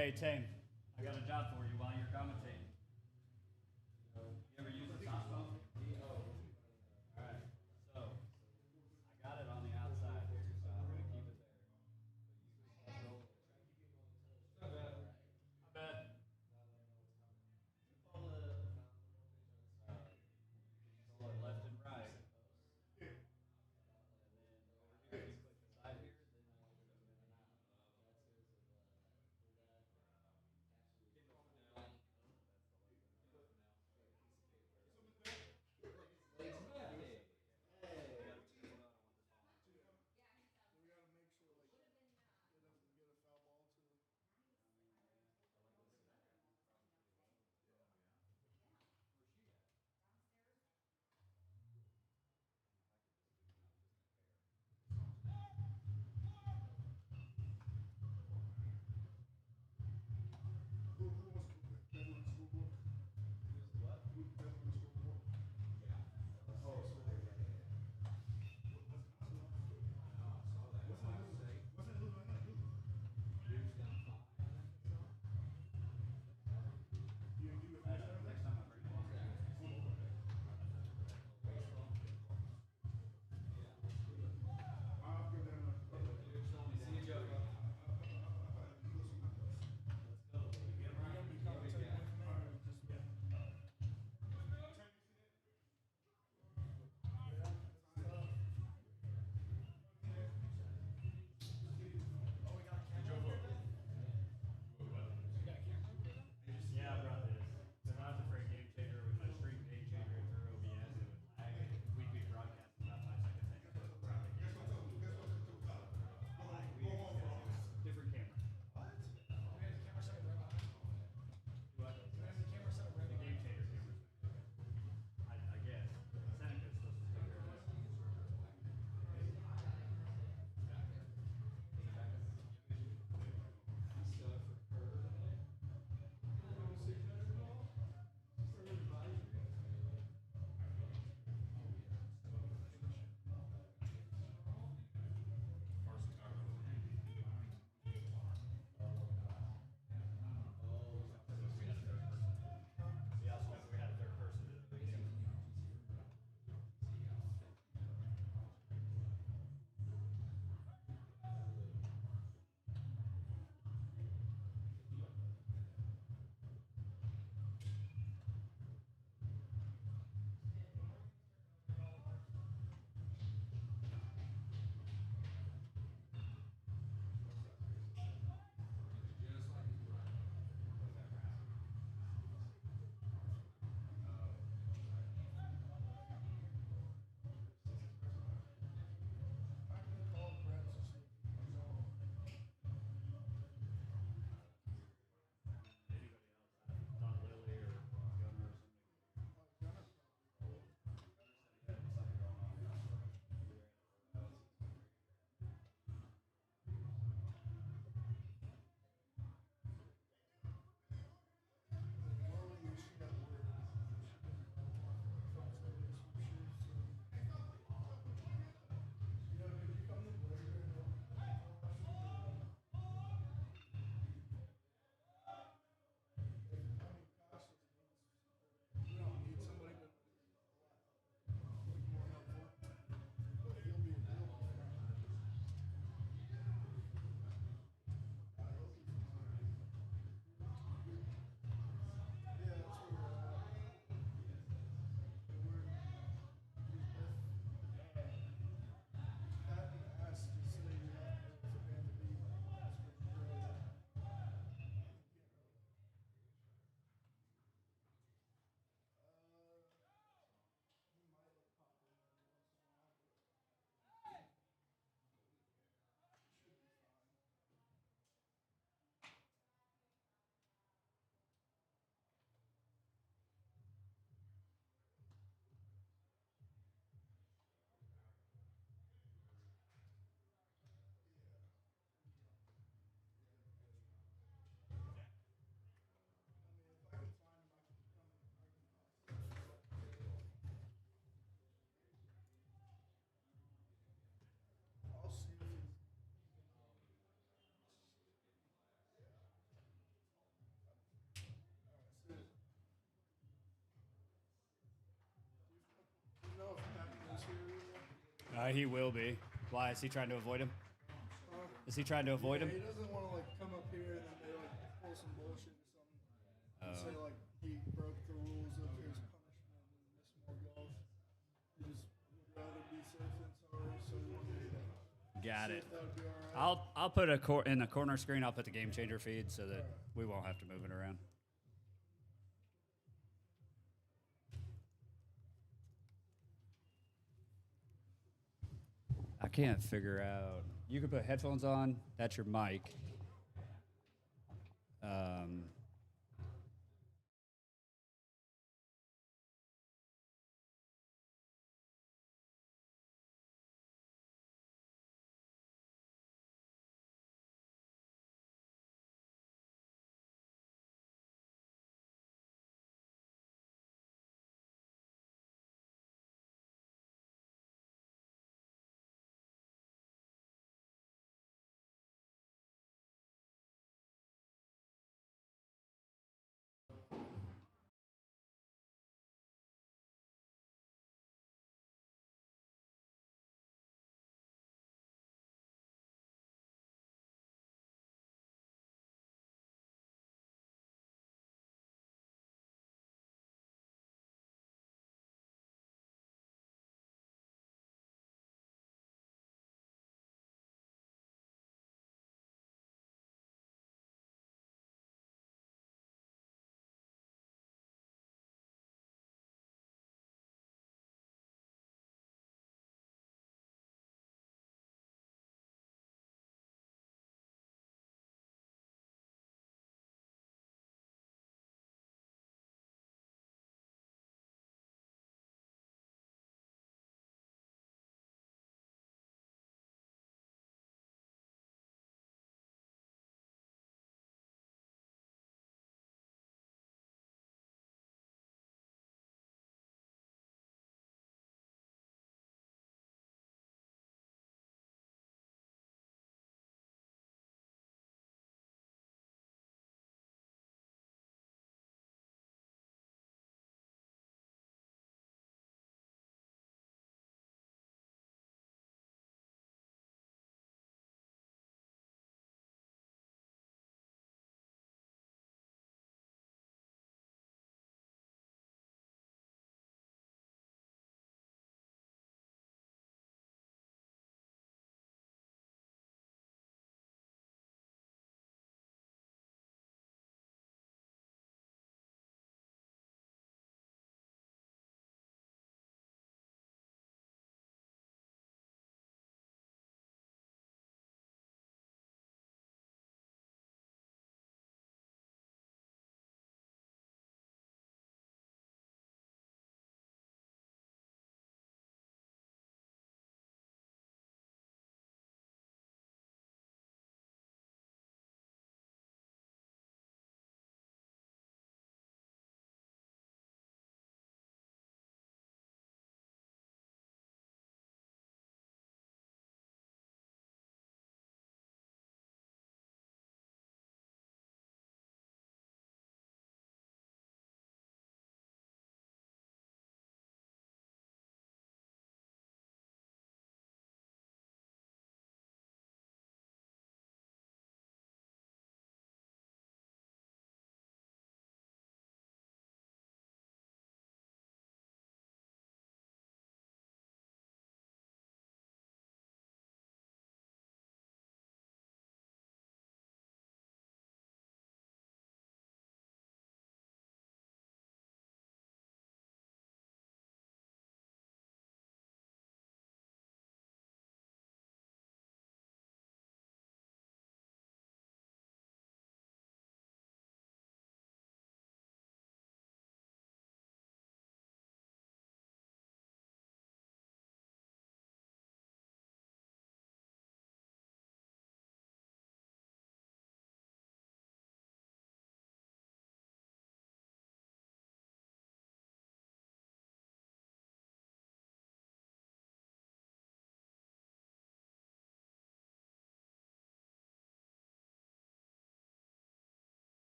Hey, Tame, I got a job for you while you're commentating. You ever use a softphone? Alright, so I got it on the outside here, so I'm going to keep it there. I bet. Pull it left and right. And then over here, you click the side here, then you zoom in and out. He will be. Why is he trying to avoid him? Is he trying to avoid him? He doesn't want to like come up here and then they like pull some bullshit or something. And say like he broke the rules of his punishment and miss more golf. He just would rather be safe than sorry. So we wanted to Got see it. if that would be all right. I'll put in the corner screen. I'll put the game changer feed so that we won't have to move it around. I can't figure out. You can put headphones on. That's your mic.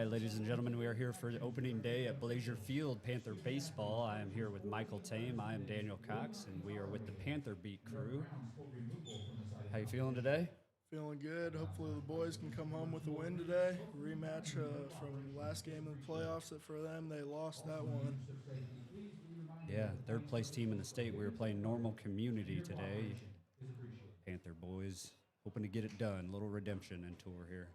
right, ladies and gentlemen, we are here for the opening day at Blazier Field, Panther Baseball. I am here with Michael Tame. I am Daniel Cox, and we are with the Panther Beat crew. How you feeling today? Feeling good. Hopefully the boys can come home with a win today. Rematch from last game of the playoffs. That for them, they lost that one. Yeah, third place team in the state. We were playing Normal Community today. Panther boys hoping to get it done. Little redemption in tour here.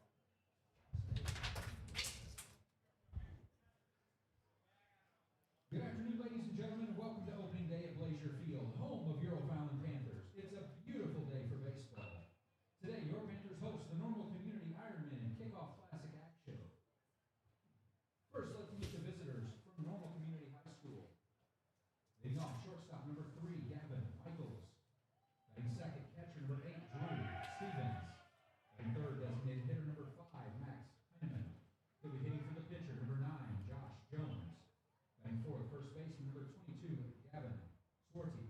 Good afternoon, ladies and gentlemen, and welcome to opening day at Blazier Field, home of your O'Fallon Panthers. It's a beautiful day for baseball. Today, your Panthers host the Normal Community Ironman Kickoff Classic action. First, let's meet the visitors from Normal Community High School. Leading off, shortstop number 3, Gavin Michaels. Batting second, catcher number 8, Drew Stevens. And third, designated hitter number 5, Max Heineman. He'll be hitting for the pitcher, number 9, Josh Jones. Batting fourth, first baseman number 22, Gavin Swarty.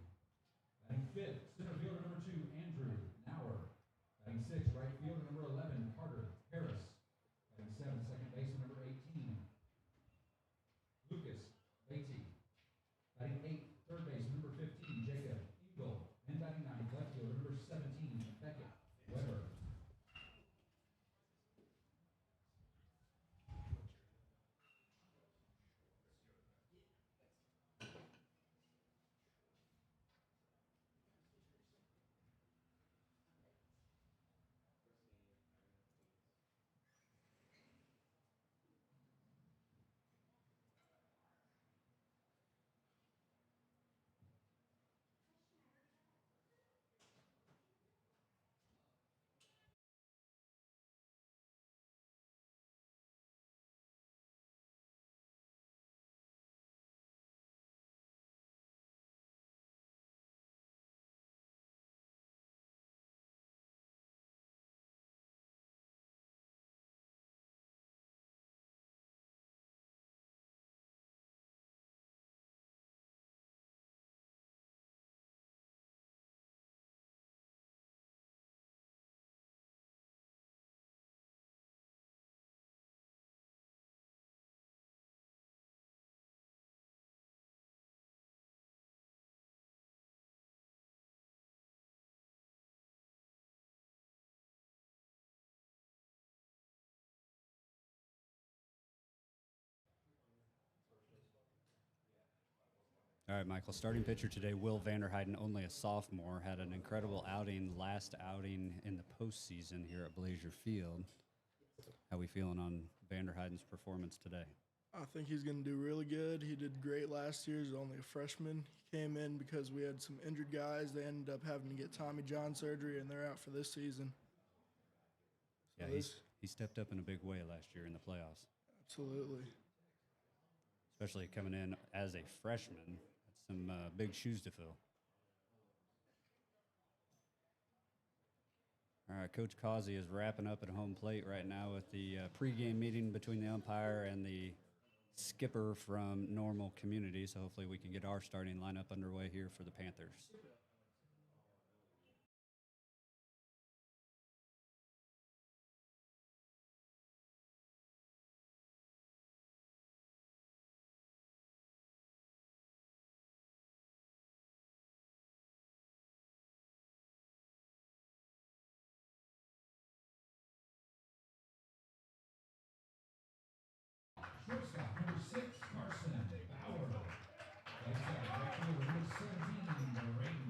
Batting fifth, center fielder number 2, Andrew Nauer. Batting sixth, right fielder number 11, Carter Harris. Batting seventh, second baseman number 18, Lucas Beatty. Batting eighth, third baseman number 15, Jacob Eagle. And batting ninth, left fielder number 17, Beckett Weber. All right, Michael, starting pitcher today, Will Vanderheiden, only a sophomore, had an incredible outing, last outing in the postseason here at Blazier Field. How we feeling on Vanderheiden's performance today? I think he's going to do really good. He did great last year. He's only a freshman. He came in because we had some injured guys. They ended up having to get Tommy John surgery, and they're out for this season. So yeah, he stepped up in a big way last year in the playoffs. Absolutely. Especially coming in as a freshman. That's some big shoes to fill. All right, Coach Causey is wrapping up at home plate right now with the pregame meeting between the umpire and the skipper from Normal Community. So hopefully we can get our starting lineup underway here for the Panthers. Shortstop number 6, Carson Bauer. Right fielder number 17, Brayden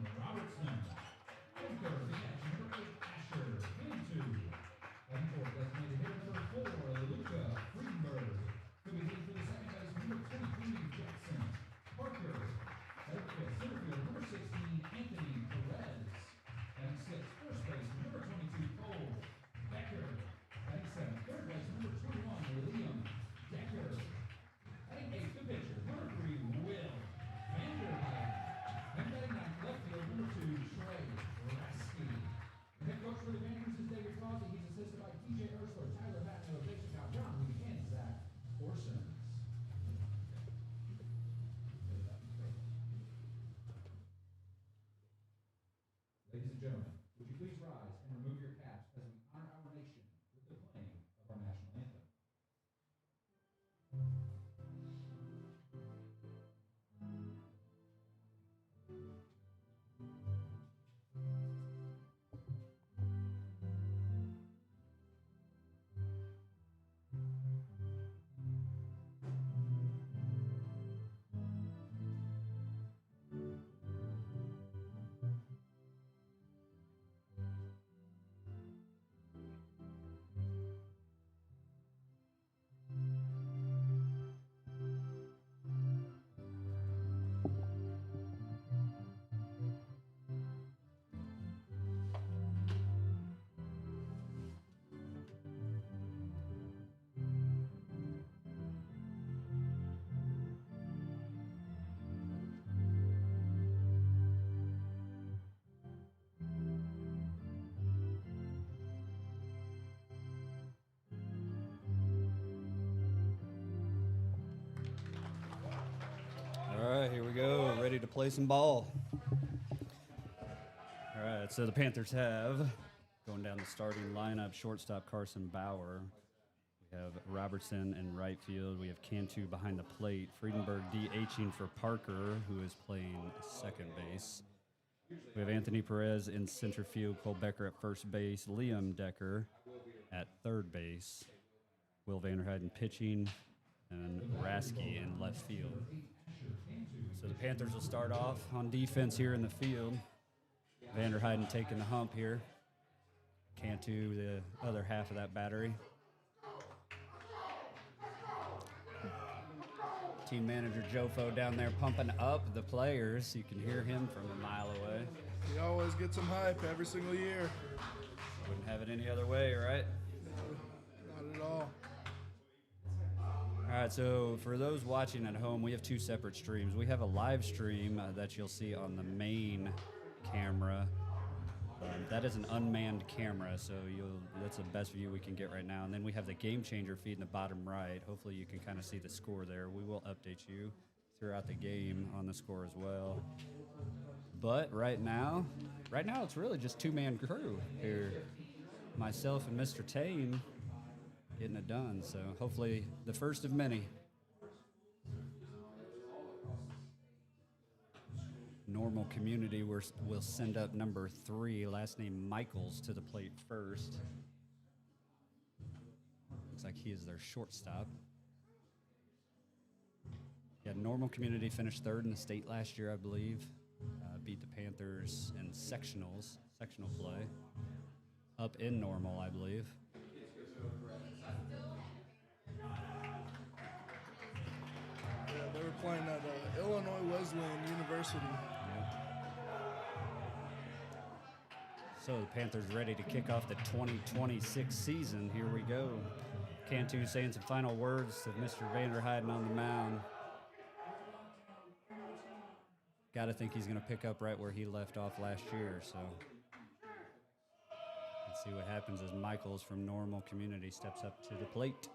play some ball. All right, so the Panthers have, going down the starting lineup, shortstop Carson Bauer. We have Robertson in right field. We have Cantu behind the plate. Friedenberg DHing for Parker, who is playing second base. We have Anthony Perez in center field, Cole Becker at first base, Liam Decker at third base, Will Vanderheiden pitching, and Rasky in left field. So the Panthers will start off on defense here in the field. Vanderheiden taking the hump here. Cantu, the other half of that battery. Team manager Jofo down there pumping up the players. You can hear him from a mile away. He always gets them hype every single year. Wouldn't have it any other way, right? Not at all. All right, so for those watching at home, we have two separate streams. We have a live stream that you'll see on the main camera. That is an unmanned camera, so that's the best view we can get right now. And then we have the Game Changer feed in the bottom right. Hopefully you can kind of see the score there. We will update you throughout the game on the score as well. But right now it's really just two-man crew here. Myself and Mr. Tame getting it done, so hopefully the first of many. Normal Community will send up number 3, last name Michaels, to the plate first. Looks like he is their shortstop. Yeah, Normal Community finished third in the state last year, I believe. Beat the Panthers in sectional play. Up in Normal, I believe. Yeah, they were playing at Illinois Wesleyan University. So the Panthers ready to kick off the 2026 season. Here we go. Cantu saying some final words to Mr. Vanderheiden on the mound. Got to think he's going to pick up right where he left off last year. So let's see what happens as Michaels from Normal Community steps up to the plate.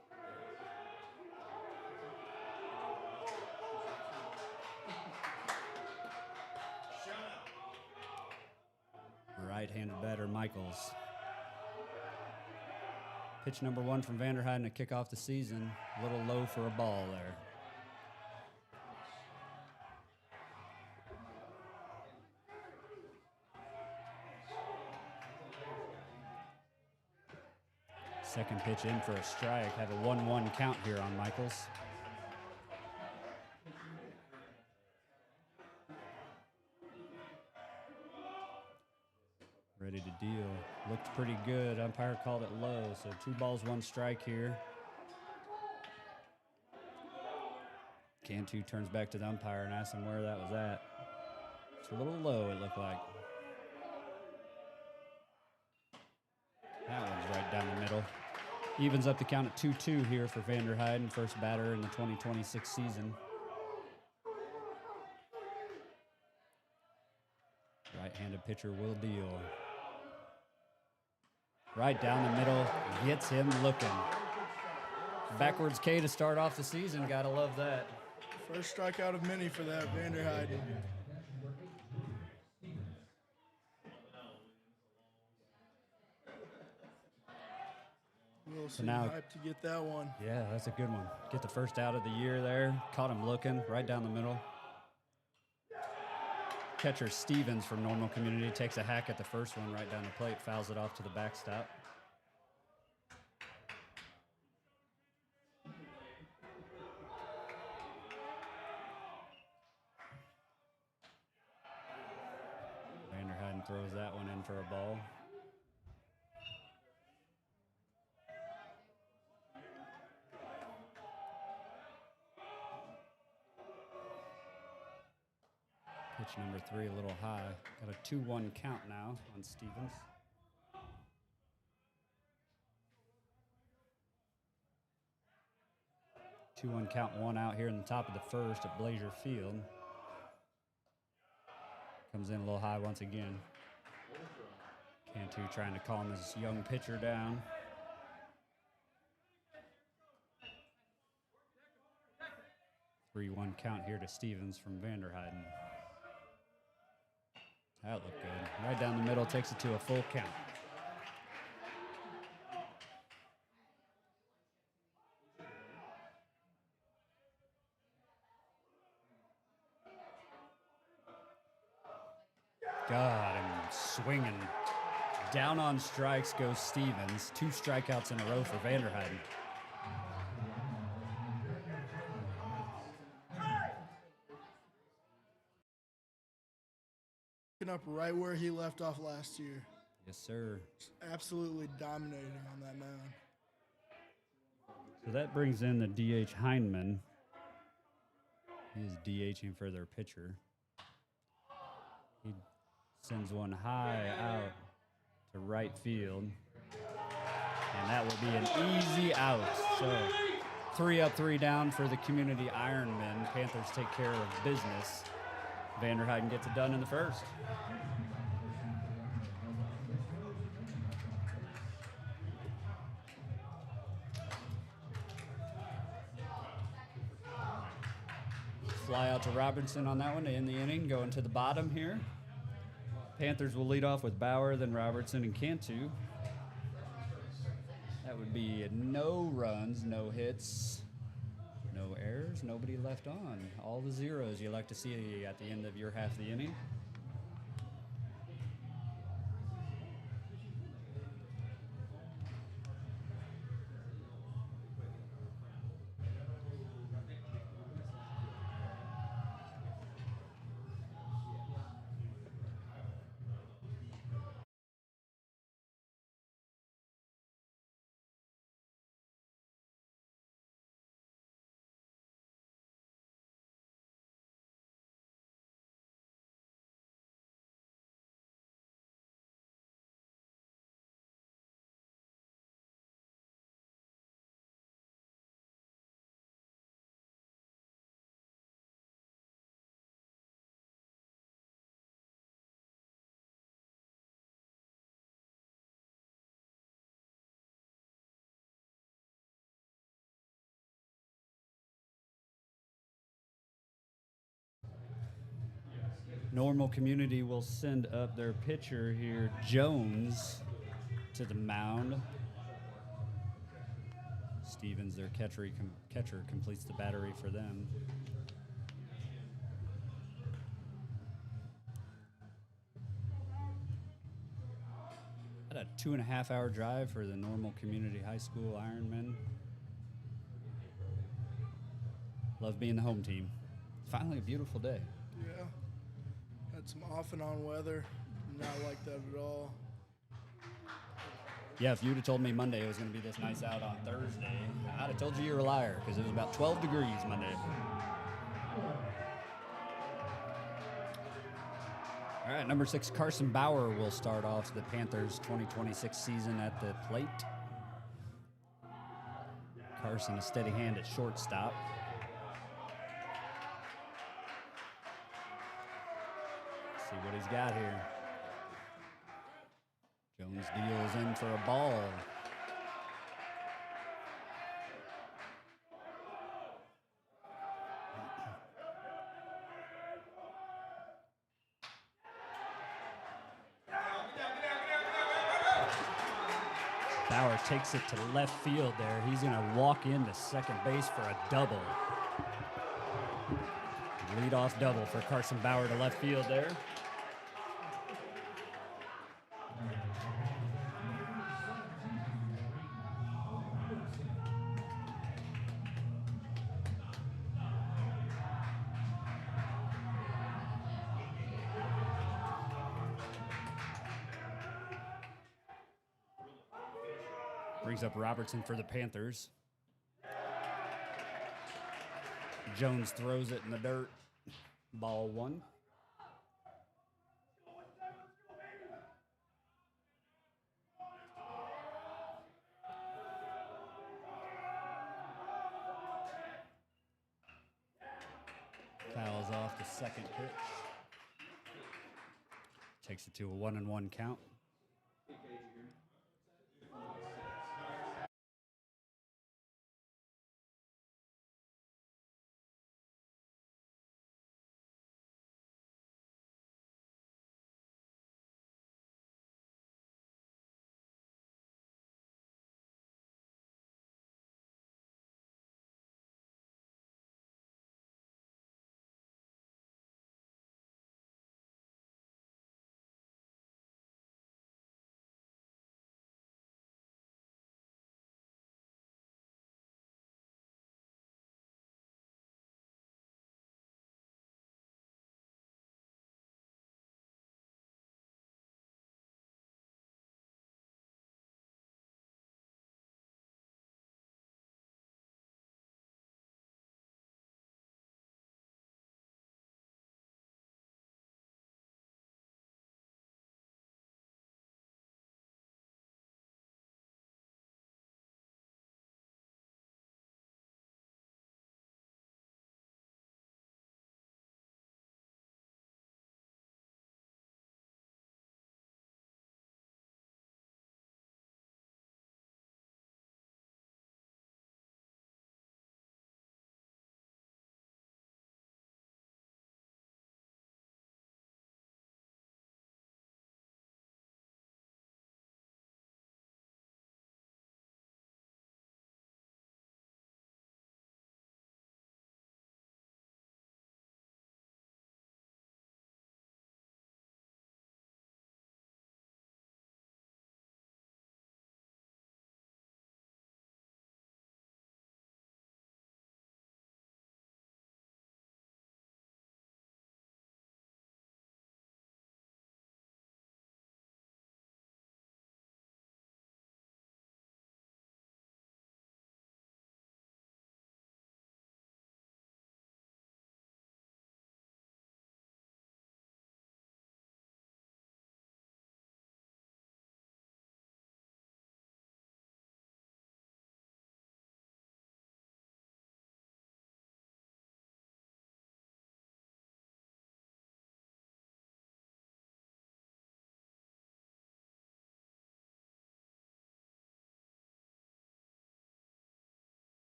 Right-handed batter Michaels. Pitch number 1 from Vanderheiden to kick off the season. A little low for a ball there. Second pitch in for a strike. Have a 1-1 count here on Michaels. Ready to deal. Looked pretty good. Umpire called it low, so 2 balls, 1 strike here. Cantu turns back to the umpire and asks him where that was at. It's a little low, it looked like. That one's right down the middle. Evens up the count at 2-2 here for Vanderheiden, first batter in the 2026 season. Right-handed pitcher will deal. Right down the middle, gets him looking. Backwards K to start off the season, gotta love that. First strikeout of many for that Vanderheiden. We'll see. now- Hype to get that one. Yeah, that's a good one. Get the first out of the year there. Caught him looking right down the middle. Catcher Stevens from Normal Community takes a hack at the first one right down the plate, fouls it off to the backstop. Vanderheiden throws that one in for a ball. Pitch number 3 a little high. Got a 2-1 count now on Stevens. Two-one count, 1 out here in the top of the first at Blazier Field. Comes in a little high once again. Cantu trying to calm his young pitcher down. Three-one count here to Stevens from Vanderheiden. That looked good. Right down the middle, takes it to a full count. God, I'm swinging. Down on strikes goes Stevens. 2 strikeouts in a row for Vanderheiden. Picking up right where he left off last year. Yes, sir. Absolutely dominating on that mound. So that brings in the DH Heineman. He is DHing for their pitcher. He sends one high out to right field. And that will be an easy out. So 3 up, 3 down for the community Ironmen. Panthers take care of business. Vanderheiden gets it done in the first. Fly out to Robertson on that one to end the inning, going to the bottom here. Panthers will lead off with Bauer, then Robertson and Cantu. That would be no runs, no hits, no errors, nobody left on. All the zeros you like to see at the end of your half of the inning. Normal Community will send up their pitcher here, Jones, to the mound. Stevens, their catcher, completes the battery for them. Had a 2.5-hour drive for the Normal Community High School Ironmen. Love being the home team. Finally a beautiful day. Yeah. Had some off and on weather. Not like that at all. Yeah, if you'd have told me Monday it was going to be this nice out on Thursday, I'd have told you you're a liar because it was about 12 degrees Monday. All right, number 6, Carson Bauer will start off the Panthers' 2026 season at the plate. Carson, a steady hand at shortstop. Let's see what he's got here. Jones deals in for a ball. Bauer takes it to left field there. He's going to walk into second base for a double. Leadoff double for Carson Bauer to left field there. Brings up Robertson for the Panthers. Jones throws it in the dirt. Ball 1. Fouls off the second pitch. Takes it to a 1-1 count.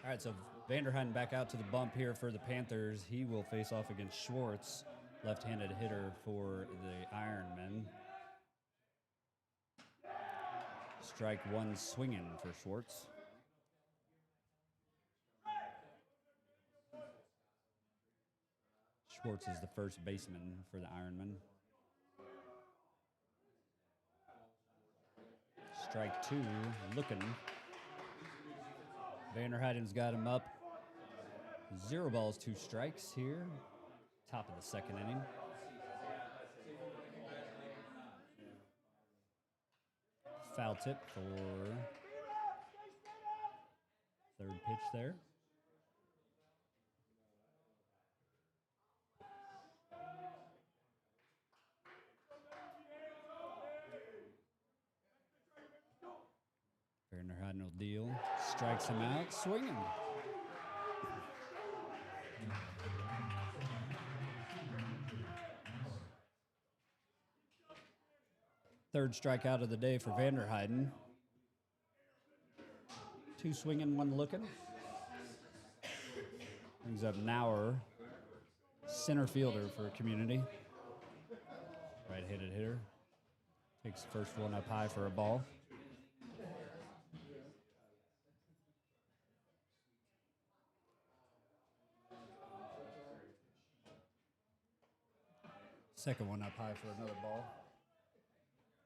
All right, so Vanderheiden back out to the bump here for the Panthers. He will face off against Schwartz, left-handed hitter for the Ironmen. Strike one swinging for Schwartz. Schwartz is the first baseman for the Ironmen. Strike two, looking. Vanderheiden's got him up. 0 balls, 2 strikes here. Top of the second inning. Foul tip for third pitch there. Vanderheiden will deal. Strikes him out, swinging. Third strikeout of the day for Vanderheiden. 2 swinging, 1 looking. Brings up Nauer, center fielder for Community. Right-handed hitter. Takes the first one up high for a ball. Second one up high for another ball.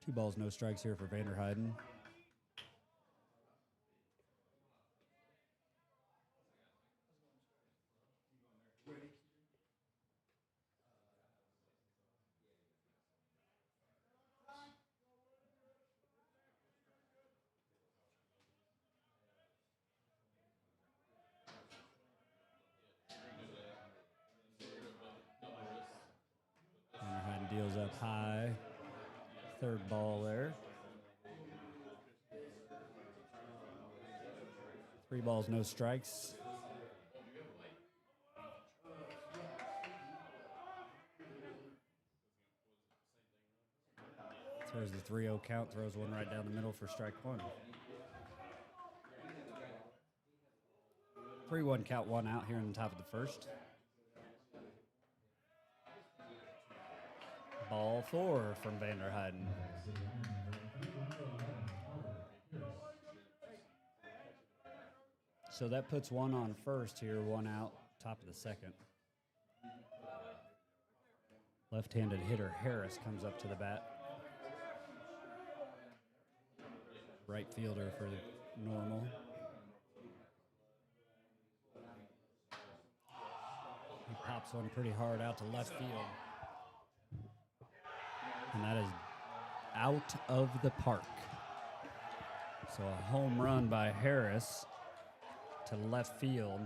2 balls, no strikes here for Vanderheiden. Vanderheiden deals up high. Third ball there. 3 balls, no strikes. Throws the 3-0 count, throws one right down the middle for strike one. 3-1 count, 1 out here in the top of the first. Ball 4 from Vanderheiden. So that puts 1 on first here, 1 out, top of the second. Left-handed hitter Harris comes up to the bat. Right fielder for Normal. He pops one pretty hard out to left field. And that is out of the park. So a home run by Harris to left field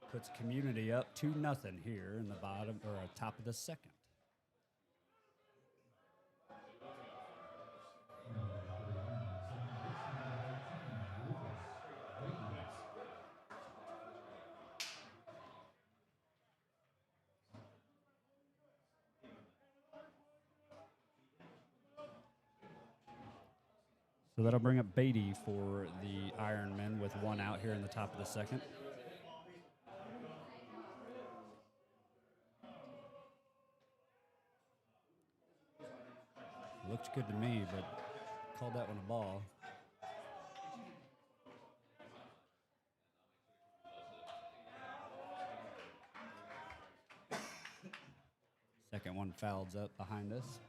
puts Community up 2-0 here in the bottom or top of the second. So that'll bring up Beatty for the Ironmen with 1 out here in the top of the second. Looked good to me, but called that one a ball. Second one fouls up behind us.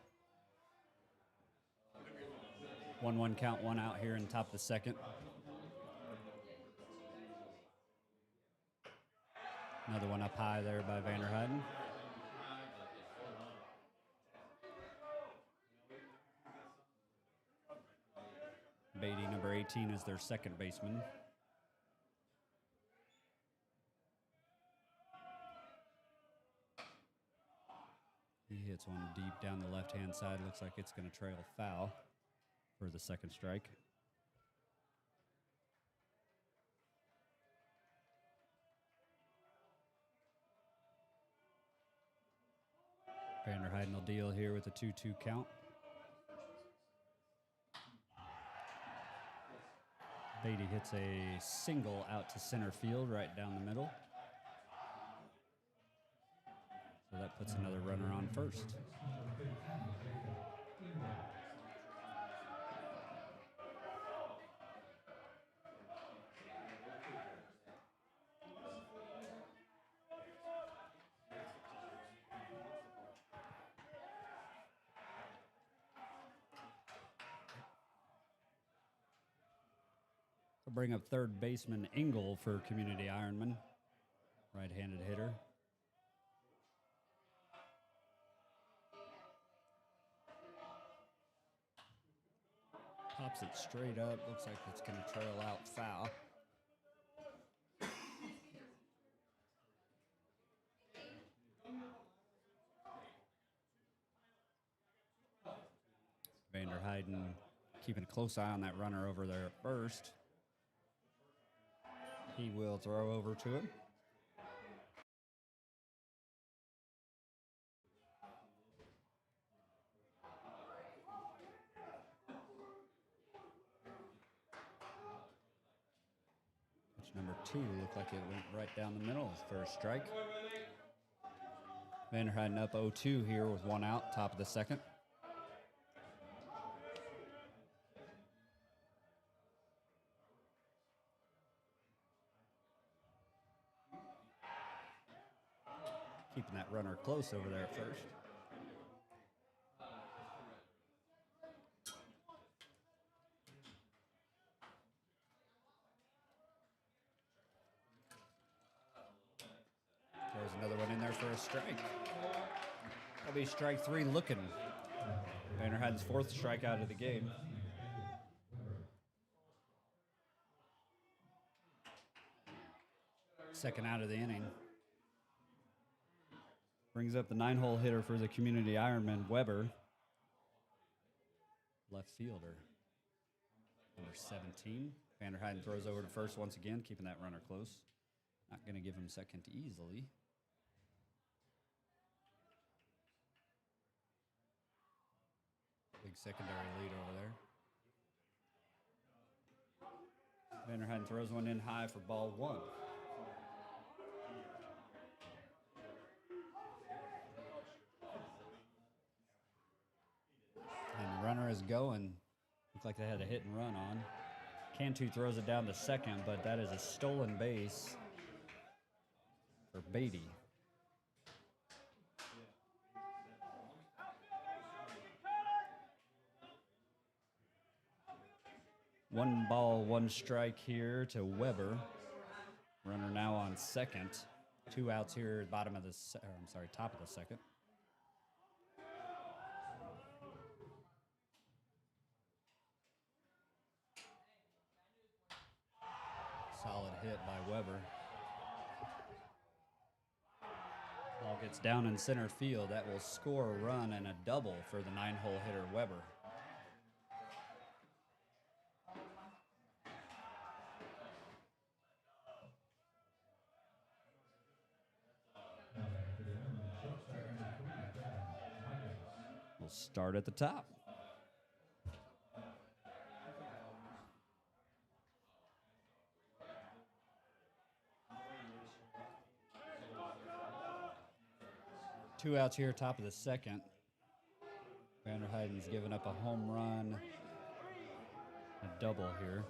1-1 count, 1 out here in the top of the second. Another one up high there by Vanderheiden. Beatty, number 18, is their second baseman. He hits one deep down the left-hand side. Looks like it's going to trail foul for the second strike. Vanderheiden will deal here with a 2-2 count. Beatty hits a single out to center field right down the middle. So that puts another runner on first. I'll bring up third baseman Engel for Community Ironman, right-handed hitter. Pops it straight up. Looks like it's going to trail out foul. Vanderheiden keeping a close eye on that runner over there at first. He will throw over to him. Pitch number 2 looked like it went right down the middle for a strike. Vanderheiden up 0-2 here with 1 out, top of the second. Keeping that runner close over there at first. Throws another one in there for a strike. That'll be strike 3 looking. Vanderheiden's 4th strikeout of the game. Second out of the inning. Brings up the 9-hole hitter for the Community Ironman, Weber. Left fielder, number 17. Vanderheiden throws over to first once again, keeping that runner close. Not going to give him second easily. Big secondary lead over there. Vanderheiden throws one in high for ball 1. And the runner is going. Looks like they had a hit and run on. Cantu throws it down to second, but that is a stolen base for Beatty. One ball, 1 strike here to Weber. Runner now on second. 2 outs here at top of the second. Solid hit by Weber. Ball gets down in center field. That will score a run and a double for the 9-hole hitter Weber. We'll start at the top. Two outs here, top of the second. Vanderheiden's given up a home run, a double here.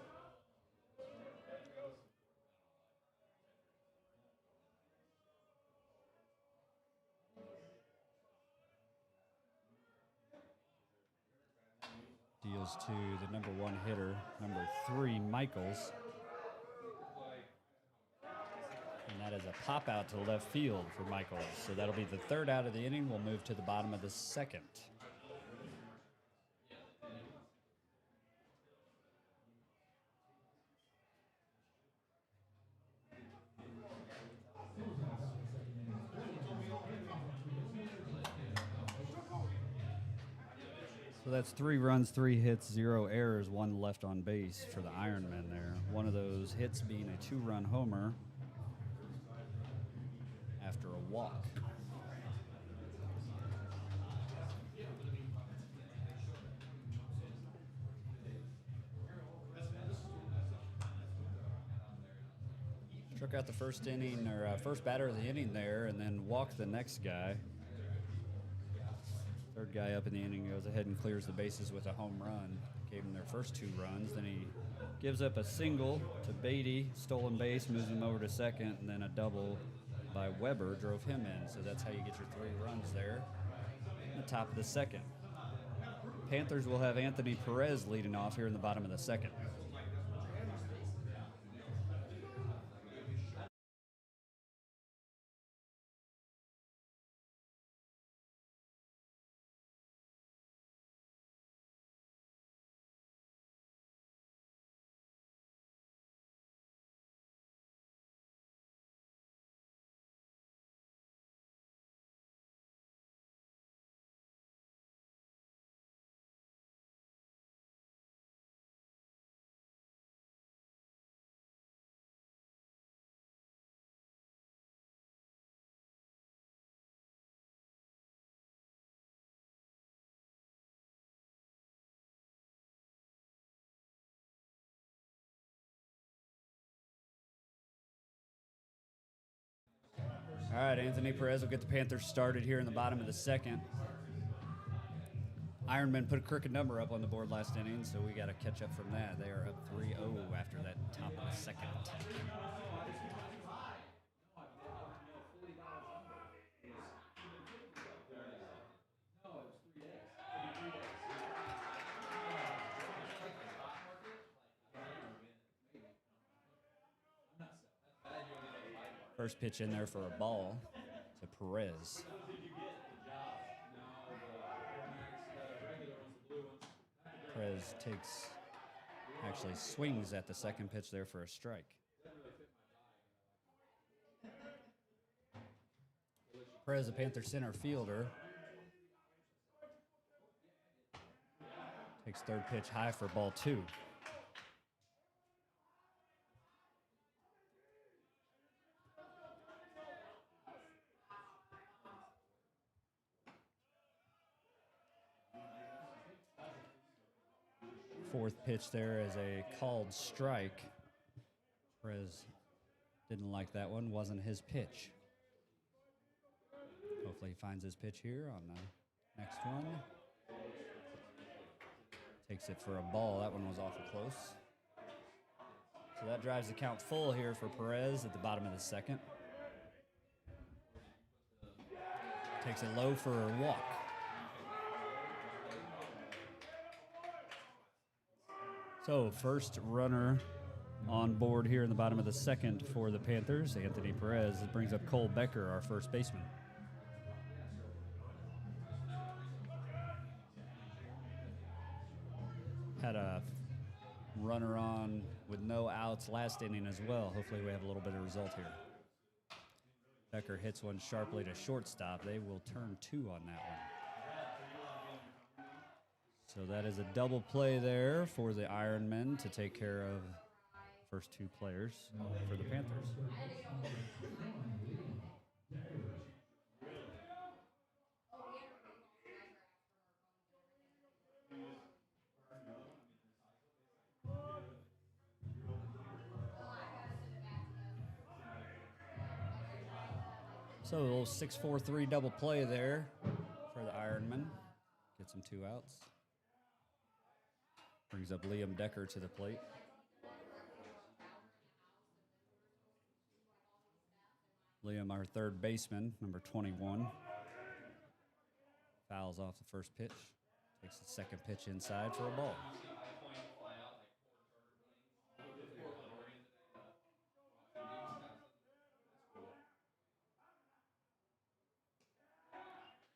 Deals to the number 1 hitter, number 3, Michaels. And that is a pop out to left field for Michaels. So that'll be the 3rd out of the inning. We'll move to the bottom of the second. So that's 3 runs, 3 hits, 0 errors, 1 left on base for the Ironmen there. One of those hits being a 2-run homer after a walk. took out the first inning or first batter of the inning there, and then walked the next guy. Third guy up in the inning goes ahead and clears the bases with a home run. Gave him their first 2 runs. Then he gives up a single to Beatty, stolen base, moves him over to second, and then a double by Weber drove him in. So that's how you get your 3 runs there in the top of the second. Panthers will have Anthony Perez leading off here in the bottom of the second. All right, Anthony Perez will get the Panthers started here in the bottom of the second. Ironman put a crooked number up on the board last inning, so we got to catch up from that. They are up 3-0 after that top of the second. First pitch in there for a ball to Perez. Perez actually swings at the second pitch there for a strike. Perez, a Panther center fielder. Takes third pitch high for ball 2. Fourth pitch there is a called strike. Perez didn't like that one. Wasn't his pitch. Hopefully he finds his pitch here on the next one. Takes it for a ball. That one was awful close. So that drives the count full here for Perez at the bottom of the second. Takes it low for a walk. So first runner on board here in the bottom of the second for the Panthers, Anthony Perez. It brings up Cole Becker, our first baseman. Had a runner on with no outs last inning as well. Hopefully we have a little bit of result here. Becker hits one sharply to shortstop. They will turn 2 on that one. So that is a double play there for the Ironmen to take care of first 2 players for the Panthers. So a little 6-4-3 double play there for the Ironmen. Gets them 2 outs. Brings up Liam Decker to the plate. Liam, our third baseman, number 21. Fouls off the first pitch. Takes the second pitch inside for a ball.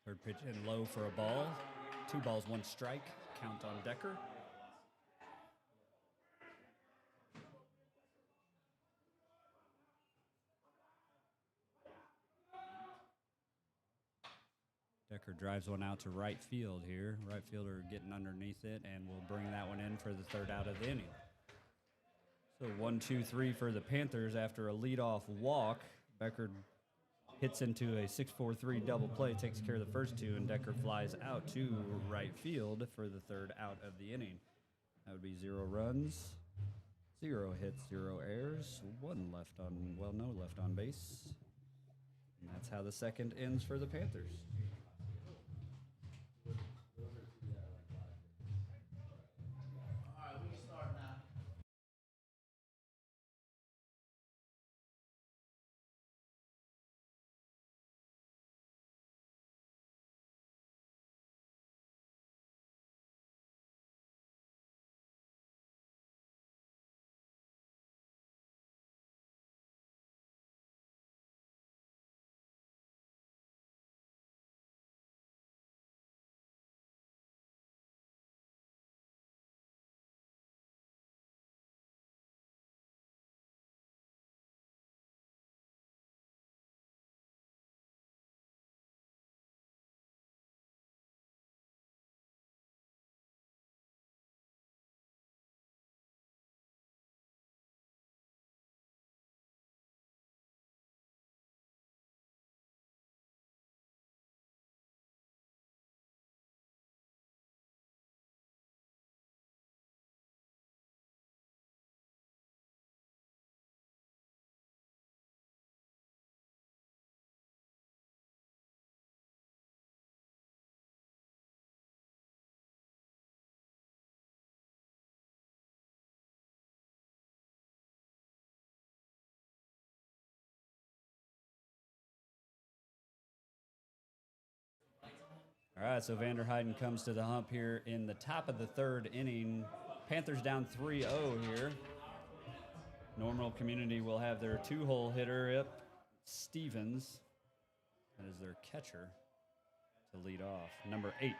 Third pitch in low for a ball. 2 balls, 1 strike. Count on Decker. Decker drives one out to right field here. Right fielder getting underneath it, and will bring that one in for the third out of the inning. So 1-2-3 for the Panthers after a leadoff walk. Becker hits into a 6-4-3 double play, takes care of the first 2, and Decker flies out to right field for the third out of the inning. That would be 0 runs. 0 hits, 0 errors, 1 left on, well, no left on base. And that's how the second ends for the Panthers. All right, so Vanderheiden comes to the hump here in the top of the third inning. Panthers down 3-0 here. Normal Community will have their 2-hole hitter up, Stevens. That is their catcher to lead off, number 8.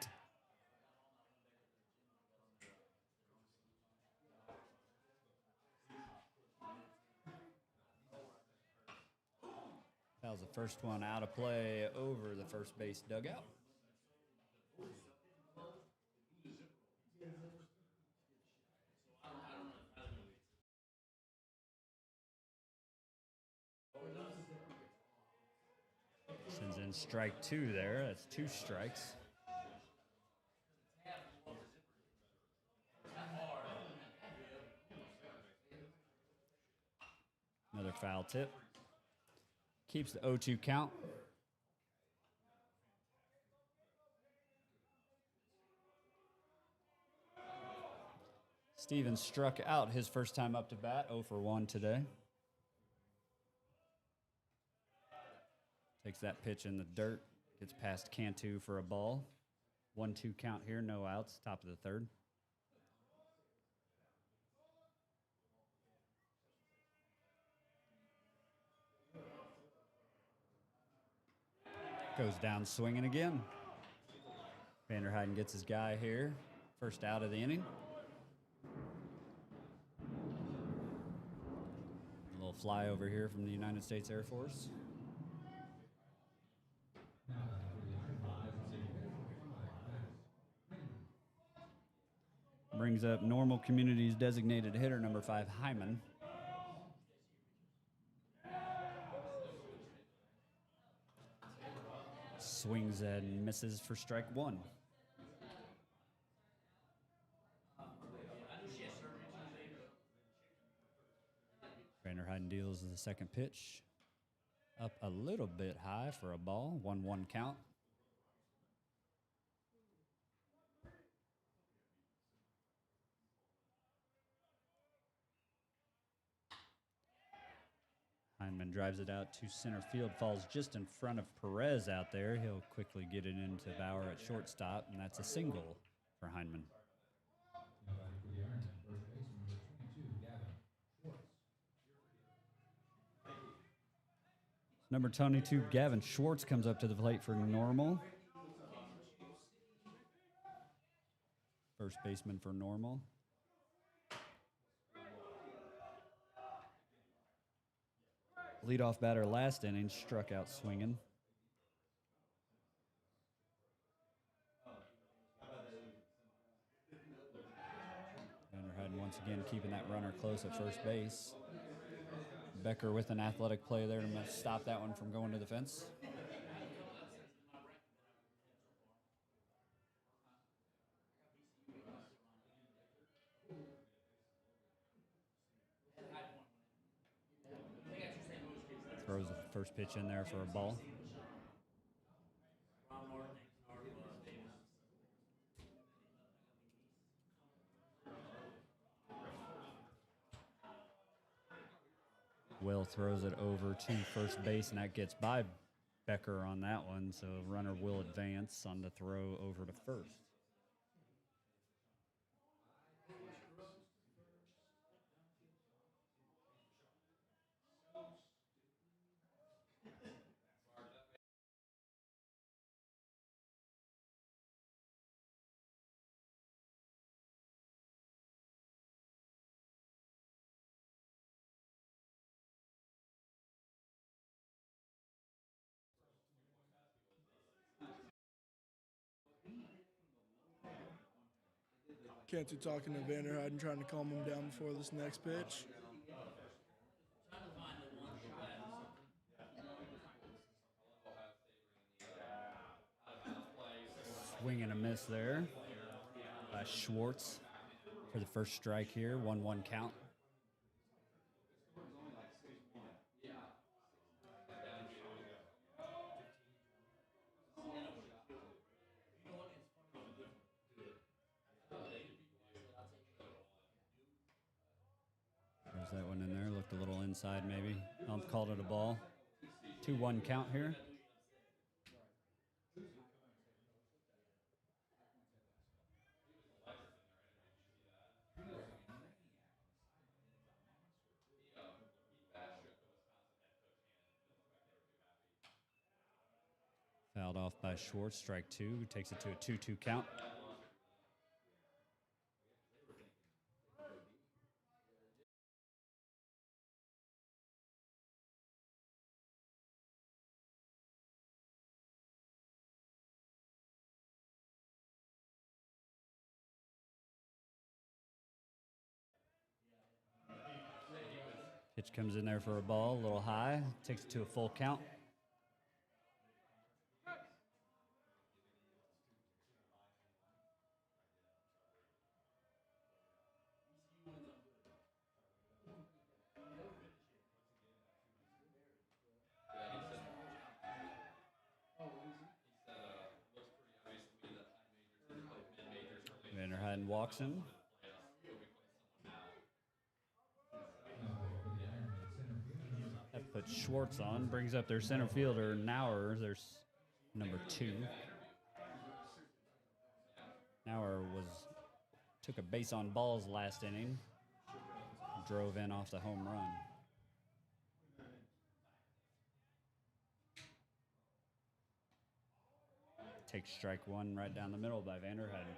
That was the first one out of play over the first base dugout. Sends in strike 2 there. That's 2 strikes. Another foul tip. Keeps the 0-2 count. Stevens struck out his first time up to bat, 0 for 1 today. Takes that pitch in the dirt, gets past Cantu for a ball. 1-2 count here, no outs, top of the third. Goes down swinging again. Vanderheiden gets his guy here. First out of the inning. A little flyover here from the United States Air Force. Brings up Normal Community's designated hitter, number 5, Hyman. Swings and misses for strike 1. Vanderheiden deals the second pitch. Up a little bit high for a ball. 1-1 count. Hyman drives it out to center field, falls just in front of Perez out there. He'll quickly get it into Bauer at shortstop, and that's a single for Hyman. Number 22, Gavin Schwartz comes up to the plate for Normal. First baseman for Normal. Leadoff batter last inning, struck out swinging. Vanderheiden once again keeping that runner close at first base. Becker with an athletic play there to stop that one from going to the fence. First pitch in there for a ball. Will throws it over to first base, and that gets by Becker on that one. So runner will advance on the throw over to first. Cantu talking to Vanderheiden and trying to calm him down before this next pitch. Swing and a miss there by Schwartz for the first strike here. 1-1 count. There's that one in there. Looked a little inside maybe. Ump called it a ball. 2-1 count here. Fouled off by Schwartz. Strike two. Takes it to a 2-2 count. Pitch comes in there for a ball, a little high. Takes it to a full count. Vanderheiden walks him. That puts Schwartz on, brings up their center fielder, Nauer. There's number 2. Nauer took a base on balls last inning. Drove in off the home run. Takes strike one right down the middle by Vanderheiden.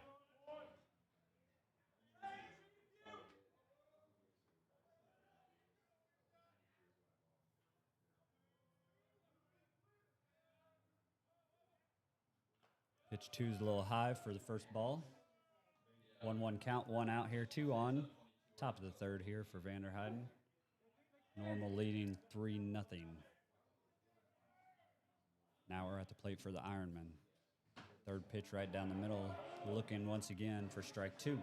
Pitch two's a little high for the first ball. 1-1 count, 1 out here, 2 on. Top of the third here for Vanderheiden. Normal leading 3-0. Now we're at the plate for the Ironman. Third pitch right down the middle, looking once again for strike 2.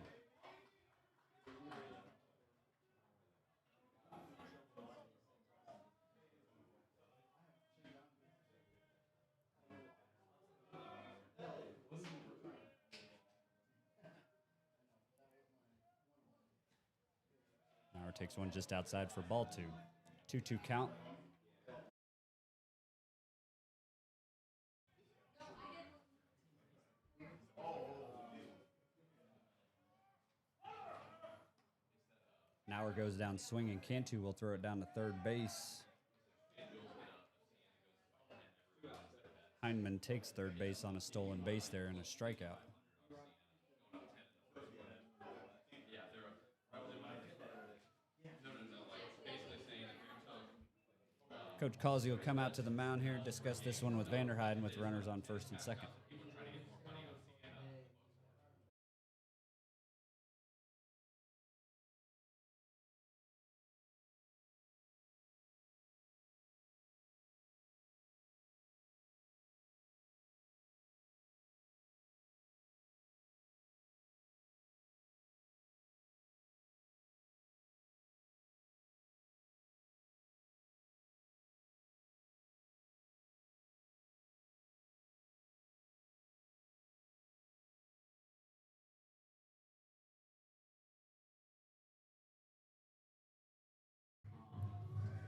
Nauer takes one just outside for ball 2. 2-2 count. Nauer goes down swinging. Cantu will throw it down to third base. Heineman takes third base on a stolen base there and a strikeout. Coach Causey will come out to the mound here and discuss this one with Vanderheiden with runners on first and second.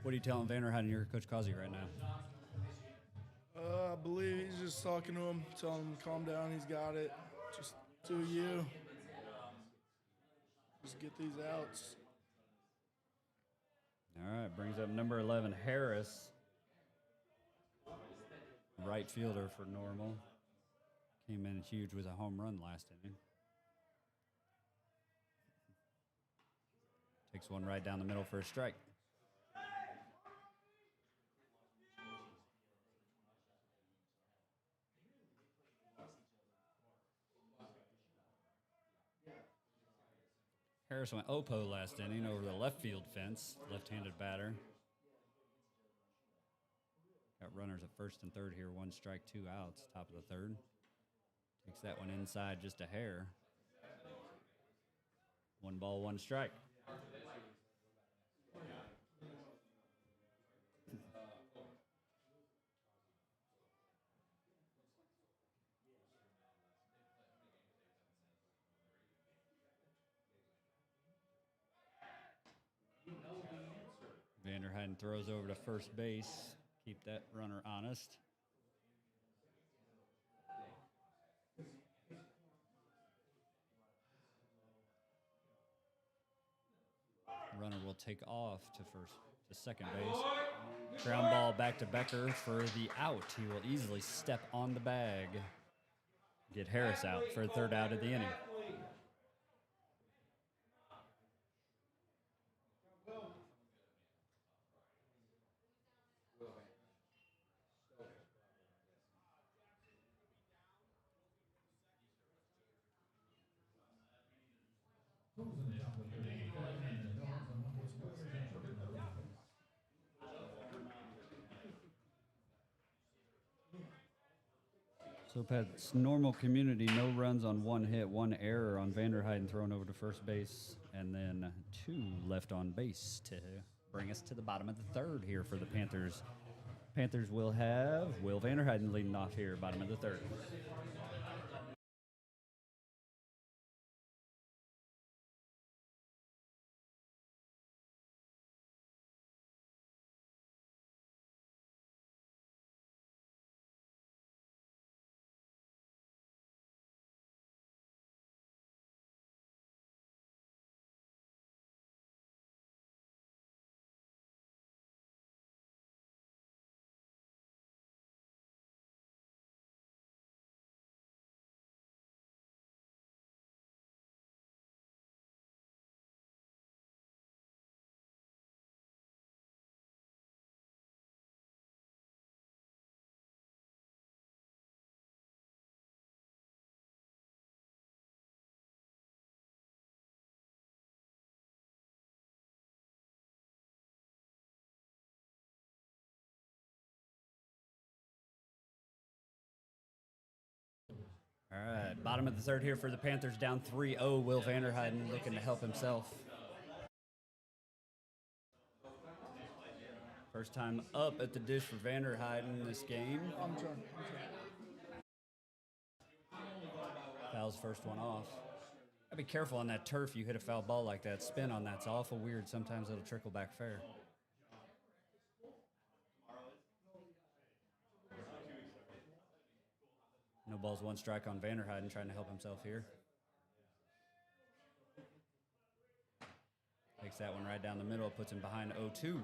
What are you telling Vanderheiden, your Coach Causey, right now? I believe he's just talking to him, telling him to calm down. He's got it. Just do you. Just get these outs. All right, brings up number 11, Harris. Right fielder for Normal. Came in huge with a home run last inning. Takes one right down the middle for a strike. Harris went Oppo last inning over the left field fence, left-handed batter. Got runners at first and third here, 1 strike, 2 outs, top of the third. Takes that one inside just a hair. 1 ball, 1 strike. Vanderheiden throws over to first base. Keep that runner honest. Runner will take off to second base. Ground ball back to Becker for the out. He will easily step on the bag. Get Harris out for a third out of the inning. So Pat's Normal Community, no runs on 1 hit, 1 error on Vanderheiden thrown over to first base, and then 2 left on base to bring us to the bottom of the third here for the Panthers. Panthers will have Will Vanderheiden leading off here, bottom of the third. All right, bottom of the third here for the Panthers, down 3-0. Will Vanderheiden looking to help himself. First time up at the dish for Vanderheiden in this game. I'm trying. Fouls first one off. Gotta be careful on that turf. You hit a foul ball like that. Spin on that's awful weird. Sometimes it'll trickle back fair. No balls, 1 strike on Vanderheiden trying to help himself here. Takes that one right down the middle, puts him behind 0-2.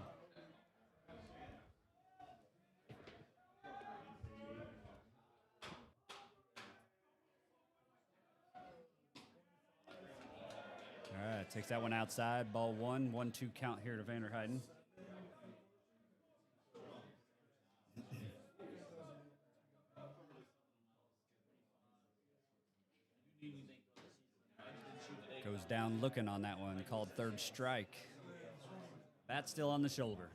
All right, takes that one outside. Ball 1, 1-2 count here to Vanderheiden. Goes down looking on that one, called third strike. Bat still on the shoulder.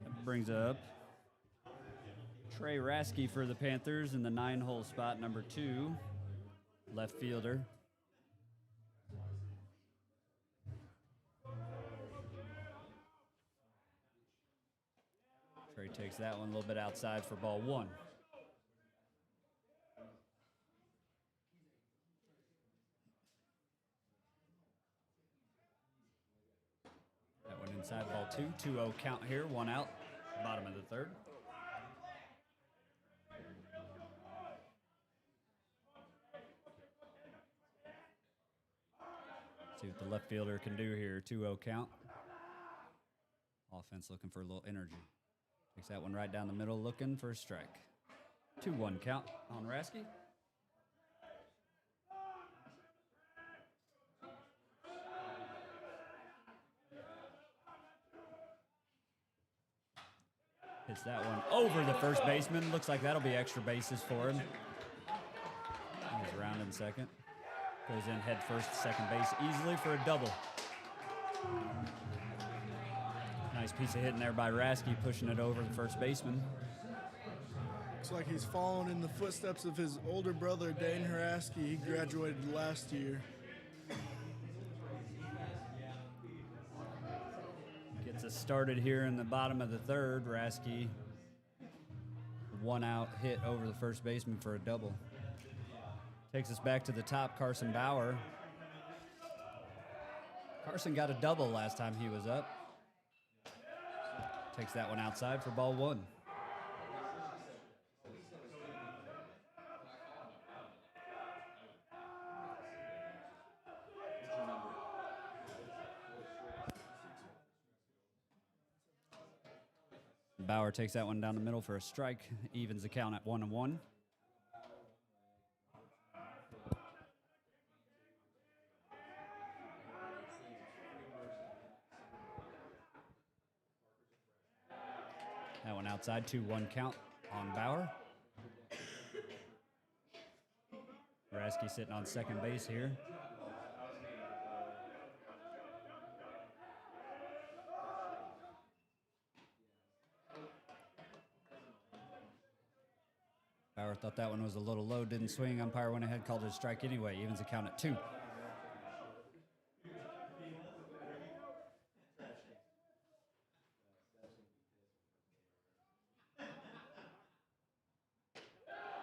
That brings up Trey Rasky for the Panthers in the 9-hole spot, number 2, left fielder. Trey takes that one a little bit outside for ball 1. inside, ball 2. 2-0 count here, 1 out, bottom of the third. See what the left fielder can do here. 2-0 count. Offense looking for a little energy. Takes that one right down the middle, looking for a strike. 2-1 count on Rasky. Hits that one over the first baseman. Looks like that'll be extra bases for him. He's around in second. Goes in head first to second base easily for a double. Nice piece of hitting there by Rasky, pushing it over the first baseman. Looks like he's following in the footsteps of his older brother, Dane Haraski. He graduated last year. Gets us started here in the bottom of the third. Rasky, 1 out hit over the first baseman for a double. Takes us back to the top, Carson Bauer. Carson got a double last time he was up. Takes that one outside for ball 1. Bauer takes that one down the middle for a strike. Evens the count at 1-1. That one outside, 2-1 count on Bauer. Rasky sitting on second base here. Bauer thought that one was a little low, didn't swing. Umpire went ahead, called it a strike anyway. Evens the count at 2.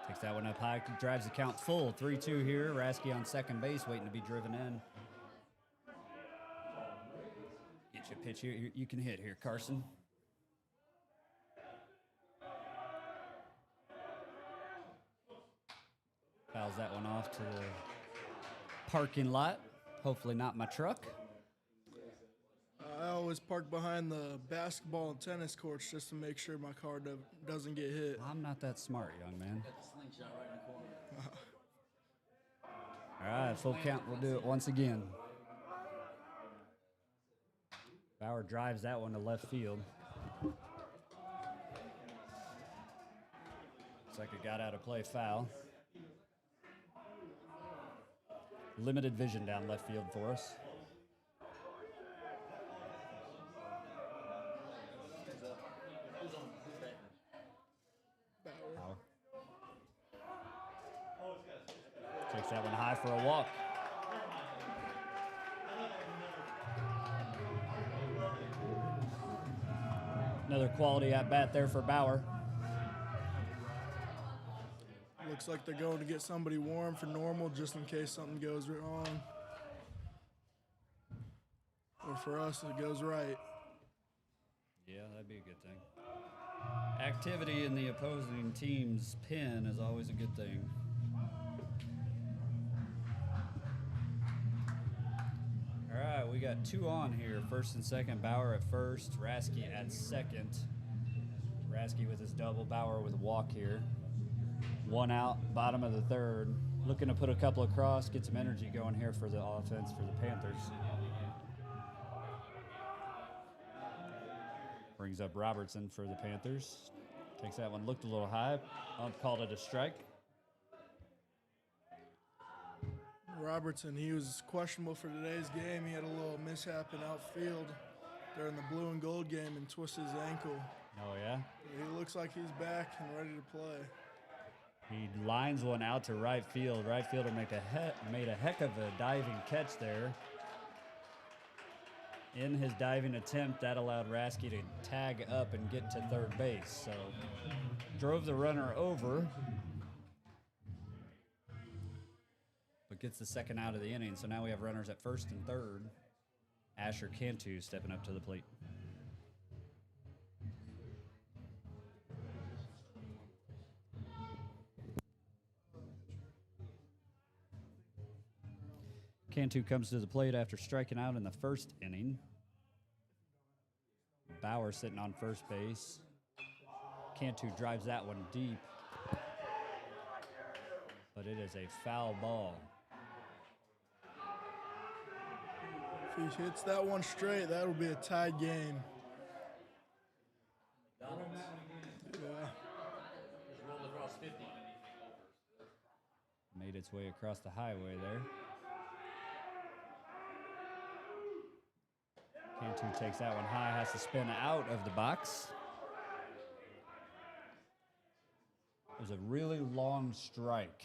Takes that one up high, drives the count full. 3-2 here. Rasky on second base, waiting to be driven in. Get you a pitch here. You can hit here, Carson. Fouls that one off to the parking lot. Hopefully not my truck. I always park behind the basketball and tennis courts just to make sure my car doesn't get hit. I'm not that smart, young man. All right, full count. We'll do it once again. Bauer drives that one to left field. Looks like it got out of play, foul. Limited vision down left field for us. Bauer. Takes that one high for a walk. Another quality at bat there for Bauer. Looks like they're going to get somebody warm for normal just in case something goes wrong. Or for us, it goes right. Yeah, that'd be a good thing. Activity in the opposing team's pen is always a good thing. All right, we got 2 on here. First and second, Bauer at first, Rasky at second. Rasky with his double, Bauer with a walk here. 1 out, bottom of the third. Looking to put a couple across, get some energy going here for the offense for the Panthers. Brings up Robertson for the Panthers. Takes that one, looked a little high. Called it a strike. Robertson, he was questionable for today's game. He had a little mishap in outfield during the blue and gold game and twisted his ankle. Oh, yeah? He looks like he's back and ready to play. He lines one out to right field. Right fielder made a heck of a diving catch there. In his diving attempt, that allowed Rasky to tag up and get to third base. So drove the runner over, but gets the second out of the inning. So now we have runners at first and third Asher Cantu stepping up to the plate. Cantu comes to the plate after striking out in the first inning. Bauer sitting on first base. Cantu drives that one deep, but it is a foul ball. If he hits that one straight, that'll be a tied game. Yeah. Made its way across the highway there. Cantu takes that one high, has to spin out of the box. It was a really long strike.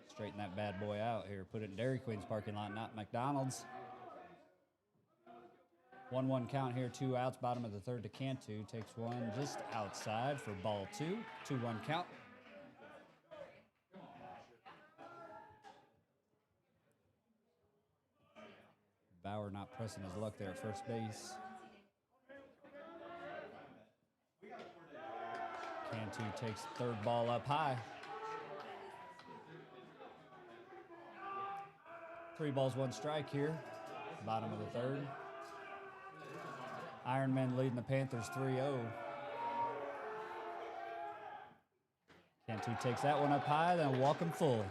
Straighten that bad boy out here. Put it in Dairy Queen's parking lot, not McDonald's. 1-1 count here, 2 outs, bottom of the third to Cantu. Takes one just outside for ball 2. 2-1 count. Bauer not pressing his luck there at first base. Cantu takes third ball up high. 3 balls, 1 strike here. Bottom of the third. Ironman leading the Panthers 3-0. Cantu takes that one up high, then walk him full.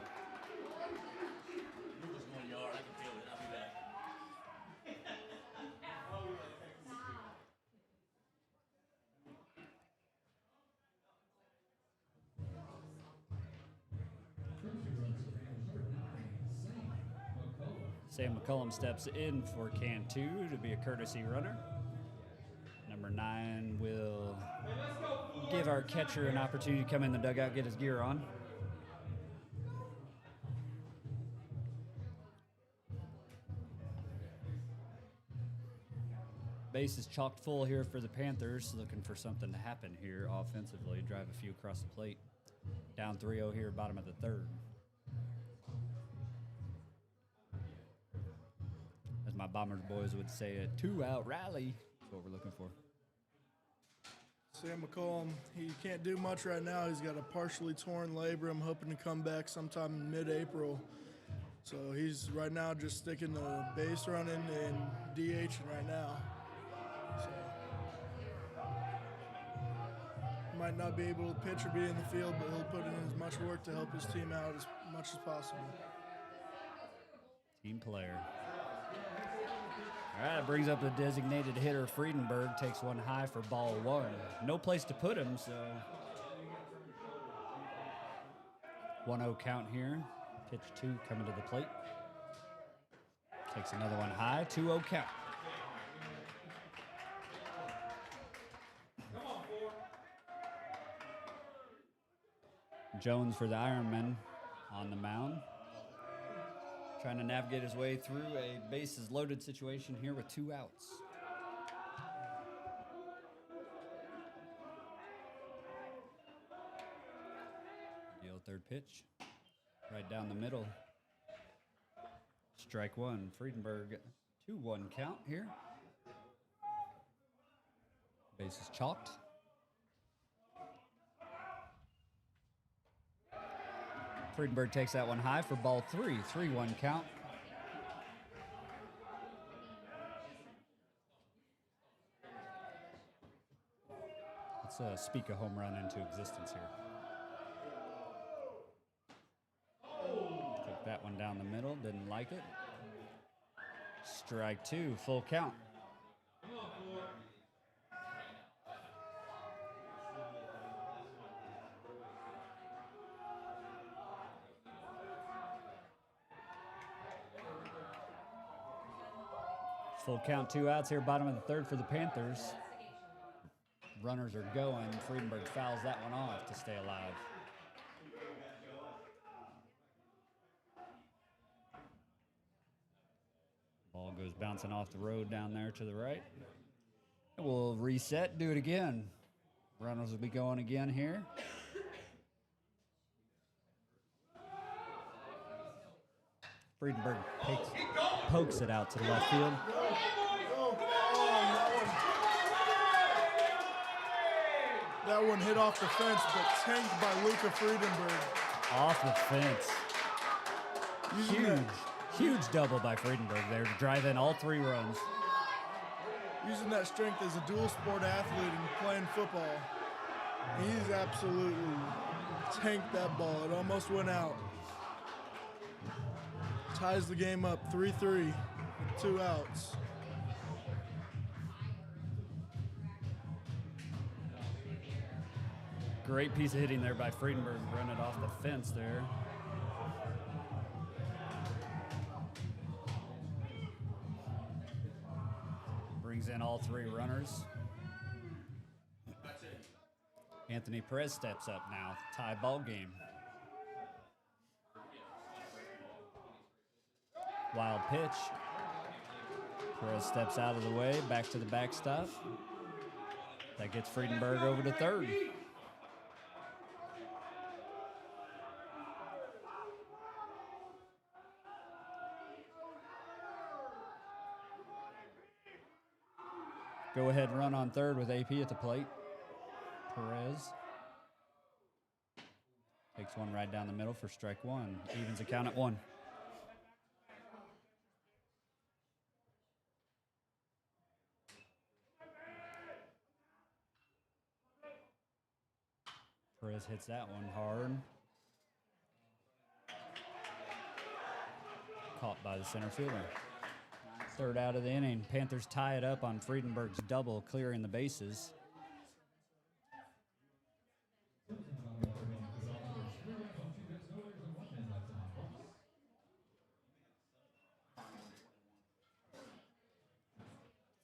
Sam McCullum steps in for Cantu to be a courtesy runner. Number 9 will give our catcher an opportunity to come in the dugout, get his gear on. Base is chocked full here for the Panthers, looking for something to happen here offensively, drive a few across the plate. Down 3-0 here, bottom of the third. As my Bombers boys would say, a 2-out rally. That's what we're looking for. Sam McCollum, he can't do much right now. He's got a partially torn labrum, hoping to come back sometime in mid-April. So he's right now just sticking to base running and DHing right now. So might not be able to pitch or be in the field, but he'll put in as much work to help his team out as much as possible. Team player. All right, it brings up the designated hitter. Friedenberg takes one high for ball 1. No place to put him, so 1-0 count here. Pitch 2 coming to the plate. Takes another one high, 2-0 count. Jones for the Ironmen on the mound. Trying to navigate his way through a bases loaded situation here with 2 outs. Deal third pitch. Right down the middle. Strike 1. Friedenberg, 2-1 count here. Bases chalked. Friedenberg takes that one high for ball 3. 3-1 count. Let's speak a home run into existence here. Took that one down the middle, didn't like it. Strike 2, full count. Full count, 2 outs here, bottom of the third for the Panthers. Runners are going. Friedenberg fouls that one off to stay alive. Ball goes bouncing off the road down there to the right. We'll reset, do it again. Runners will be going again here. Friedenberg pokes it out to the left field. That one hit off the fence, but tanked by Luca Friedenberg. Off the fence. Huge double by Friedenberg there to drive in all 3 runs. Using that strength as a dual sport athlete and playing football. He's absolutely tanked that ball. It almost went out. Ties the game up 3-3 with 2 outs. Great piece of hitting there by Friedenberg, run it off the fence there. Brings in all 3 runners. Anthony Perez steps up now. Tie ball game. Wild pitch. Perez steps out of the way, back to the backstop. That gets Friedenberg over to third. Go ahead run on third with AP at the plate. Perez takes one right down the middle for strike 1. Evens the count at 1. Perez hits that one hard. Caught by the center fielder. Third out of the inning. Panthers tie it up on Friedenberg's double, clearing the bases.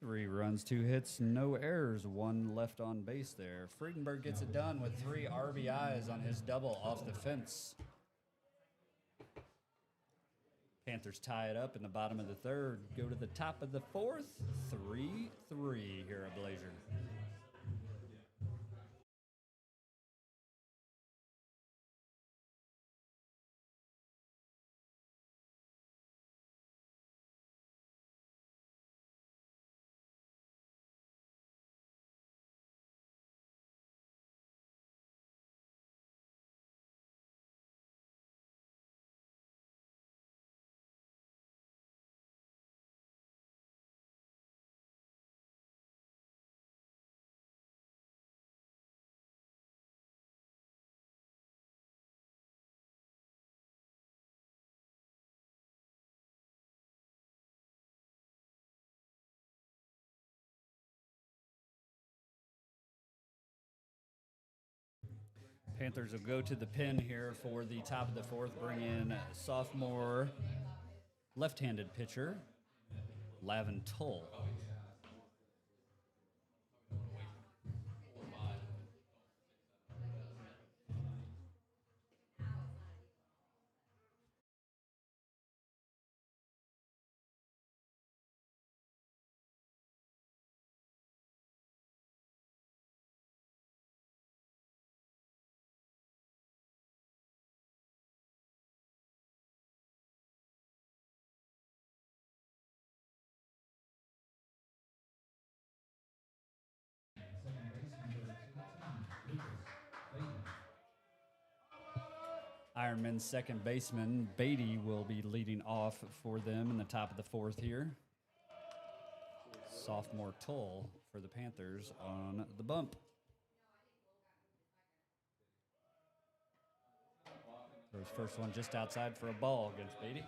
Three runs, 2 hits, no errors, 1 left on base there. Friedenberg gets it done with 3 RBIs on his double off the fence. Panthers tie it up in the bottom of the third. Go to the top of the fourth. 3-3 here at Blazer. Panthers will go to the pin here for the top of the fourth, bring in sophomore left-handed pitcher, Lavin Tull. Ironman's second baseman, Beatty, will be leading off for them in the top of the fourth here. Sophomore Tull for the Panthers on the bump. Throws first one just outside for a ball against Beatty.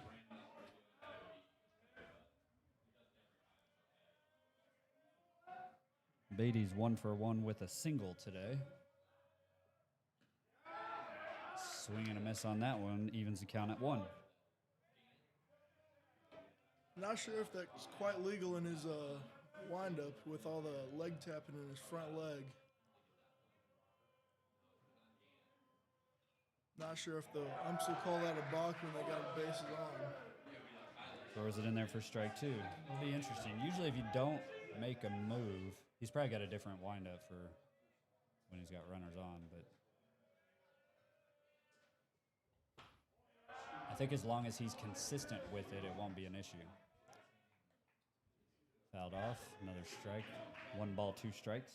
Beatty's 1 for 1 with a single today. Swing and a miss on that one, evens the count at 1. Not sure if that's quite legal in his windup with all the leg tapping in his front leg. Not sure if the umps will call that a balk when they got the bases on. Throws it in there for strike 2. It'll be interesting. Usually if you don't make a move, he's probably got a different windup for when he's got runners on, but I think as long as he's consistent with it, it won't be an issue. Fouled off, another strike. 1 ball, 2 strikes.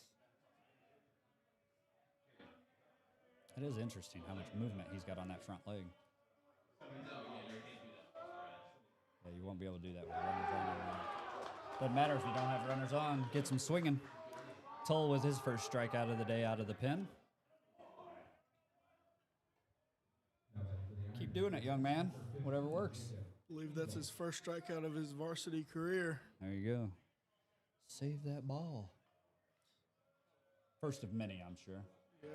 It is interesting how much movement he's got on that front leg. Yeah, you won't be able to do that with runners on. Doesn't matter if you don't have runners on. Gets him swinging. Toll with his first strikeout of the day out of the pen. Keep doing it, young man. Whatever works. I believe that's his first strikeout of his varsity career. There you go. Save that ball. First of many, I'm sure. Yeah.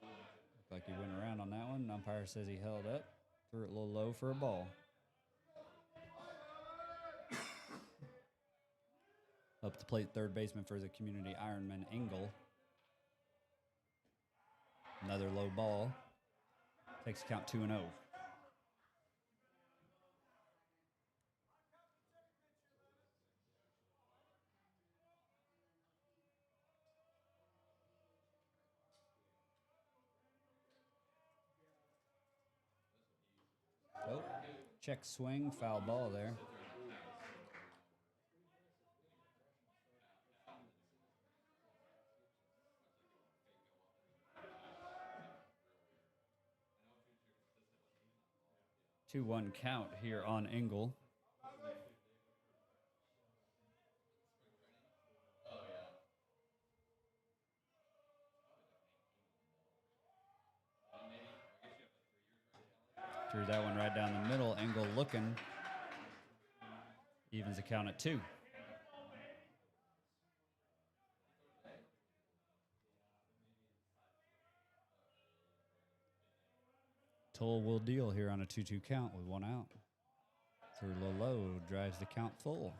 Looked like he went around on that one. Umpire says he held up. Threw it a little low for a ball. Up the plate, third baseman for the community Ironman, Engel. Another low ball. Takes count 2-0. Oh, check swing, foul ball there. Two 2-1 count here on Engel. Threw that one right down the middle. Engel looking. Evens the count at 2. Toll will deal here on a 2-2 count with 1 out. Threw a little low, drives the count full.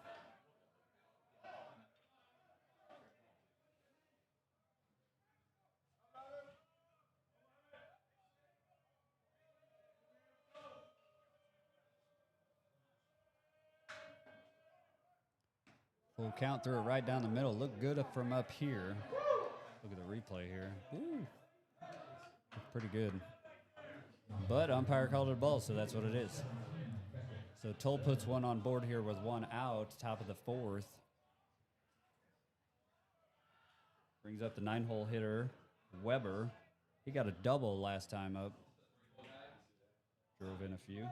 Full count, threw it right down the middle. Looked good up from up here. Look at the replay here. Ooh. Looked pretty good. But umpire called it a ball, so that's what it is. So Toll puts one on board here with 1 out, top of the 4th. Brings up the 9-hole hitter, Weber. He got a double last time up. Drove in a few.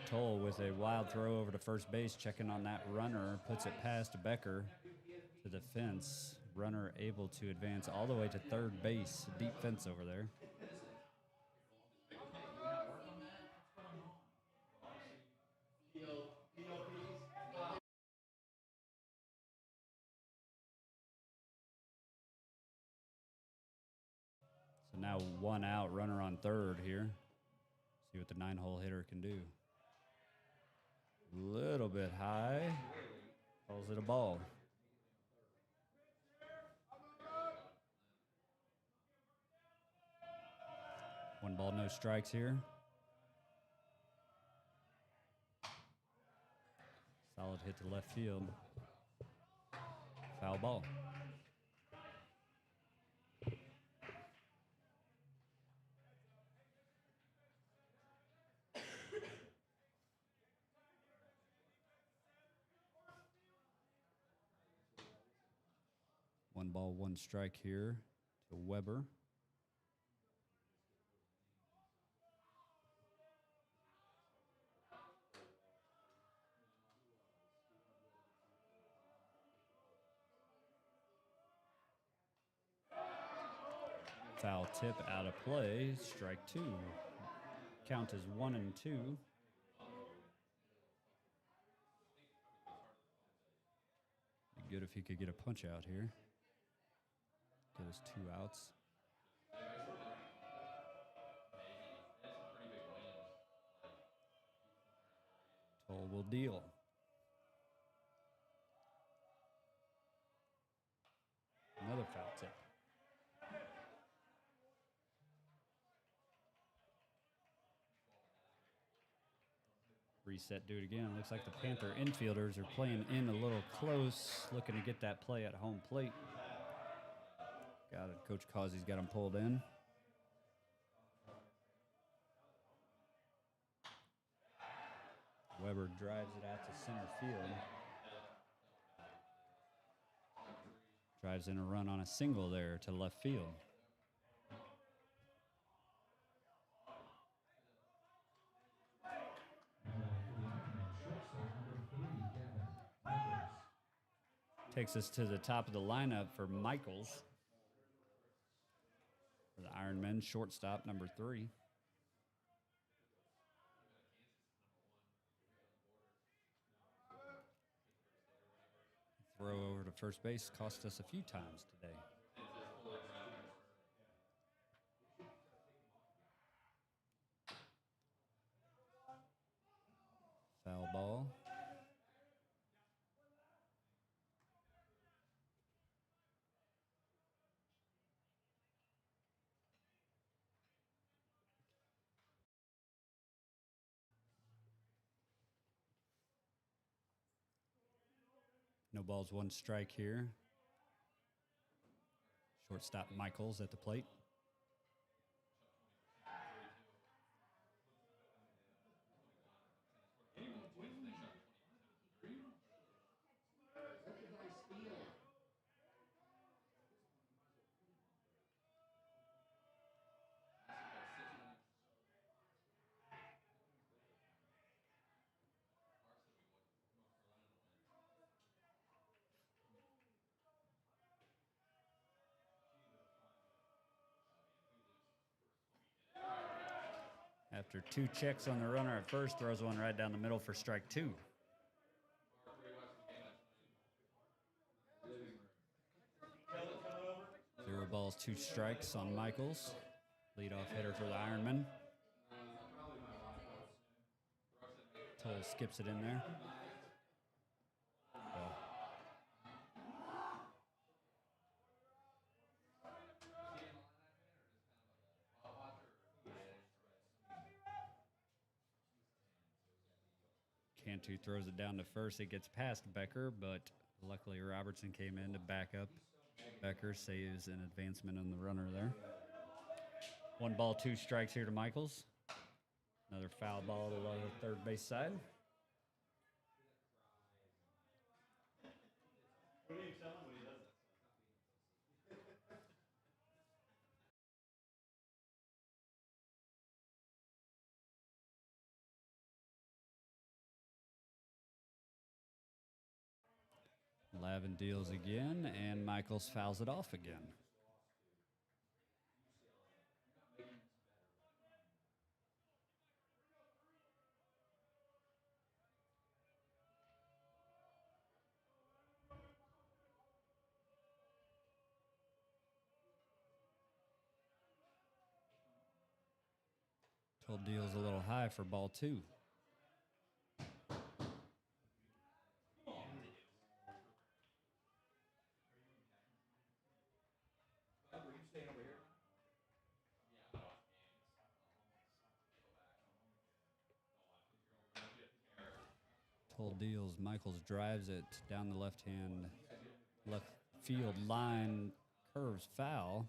Toll with a wild throw over to first base, checking on that runner, puts it past Becker to the fence. Runner able to advance all the way to third base. Deep fence over there. So now 1 out, runner on third here. See what the 9-hole hitter can do. Little bit high. Calls it a ball. One ball, no strikes here. Solid hit to left field. Foul ball. One ball, 1 strike here to Weber. Foul tip out of play, strike 2. Count is 1-2. Be good if he could get a punch out here. Get us 2 outs. Cole will deal. Another foul tip. Reset, do it again. Looks like the Panther infielders are playing in a little close, looking to get that play at home plate. Got it. Coach Causey's got him pulled in. Weber drives it out to center field. Drives in a run on a single there to left field. Takes us to the top of the lineup for Michaels. For the Ironmen, shortstop, number 3. Throw over to first base cost us a few times today. Foul ball. No balls, 1 strike here. Shortstop Michaels at the plate. After 2 checks on the runner at first, throws one right down the middle for strike 2. 0 balls, 2 strikes on Michaels. Leadoff hitter for the Ironman. Toll skips it in there. Cantu throws it down to first. It gets past Becker, but luckily Robertson came in to back up. Becker saves an advancement on the runner there. 1 ball, 2 strikes here to Michaels. Another foul ball to the third base side. Lavin deals again, and Michaels fouls it off again. Toll deals a little high for ball 2. Toll deals. Michaels drives it down the left field line, curves foul.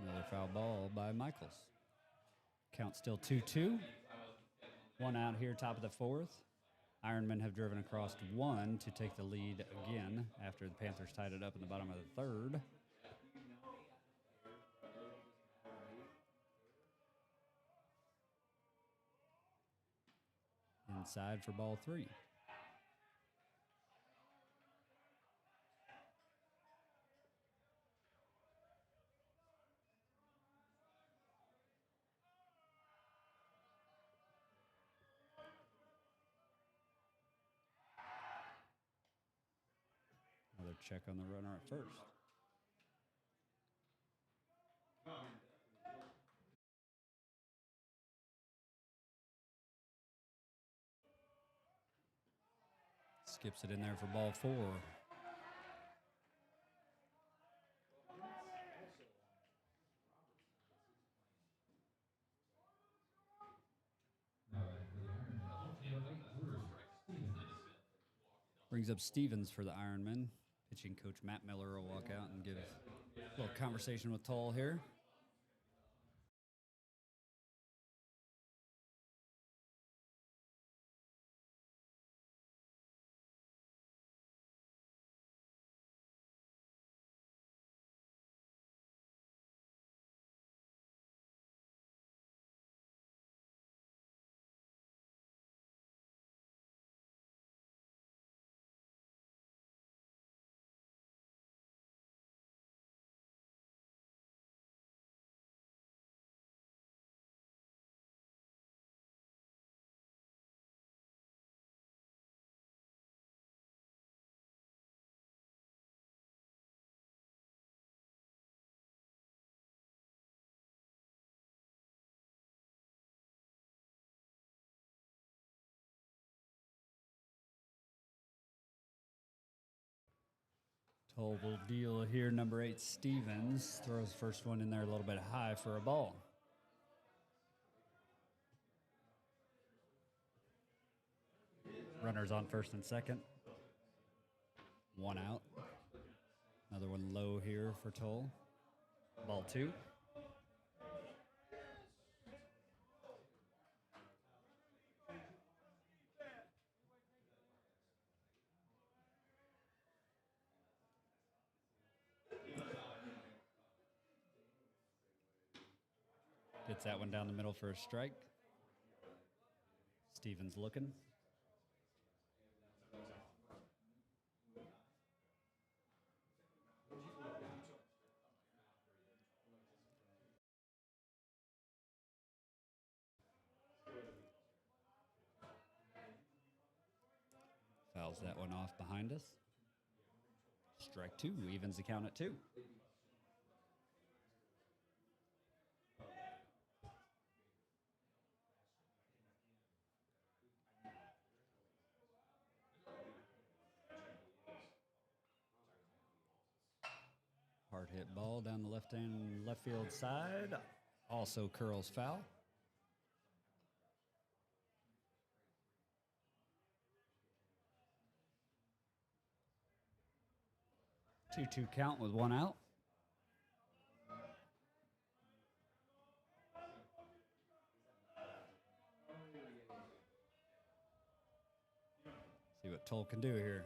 Another foul ball by Michaels. Count still 2-2. 1 out here, top of the 4th. Ironmen have driven across 1 to take the lead again after the Panthers tied it up in the bottom of the 3rd. Inside for ball 3. check on the runner at first. Skips it in there for ball 4. Brings up Stevens for the Ironmen. Pitching coach Matt Miller will walk out and give a little conversation with Toll here. Toll will deal here. Number 8, Stevens. Throws first one in there a little bit high for a ball. Runners on first and second. One out. Another one low here for Toll. Ball 2. Gets that one down the middle for a strike. Stevens looking. Fouls that one off behind us. Strike 2, evens the count at 2. Hard hit ball down the left field side. Also curls foul. 2-2 count with one out. See what Toll can do here.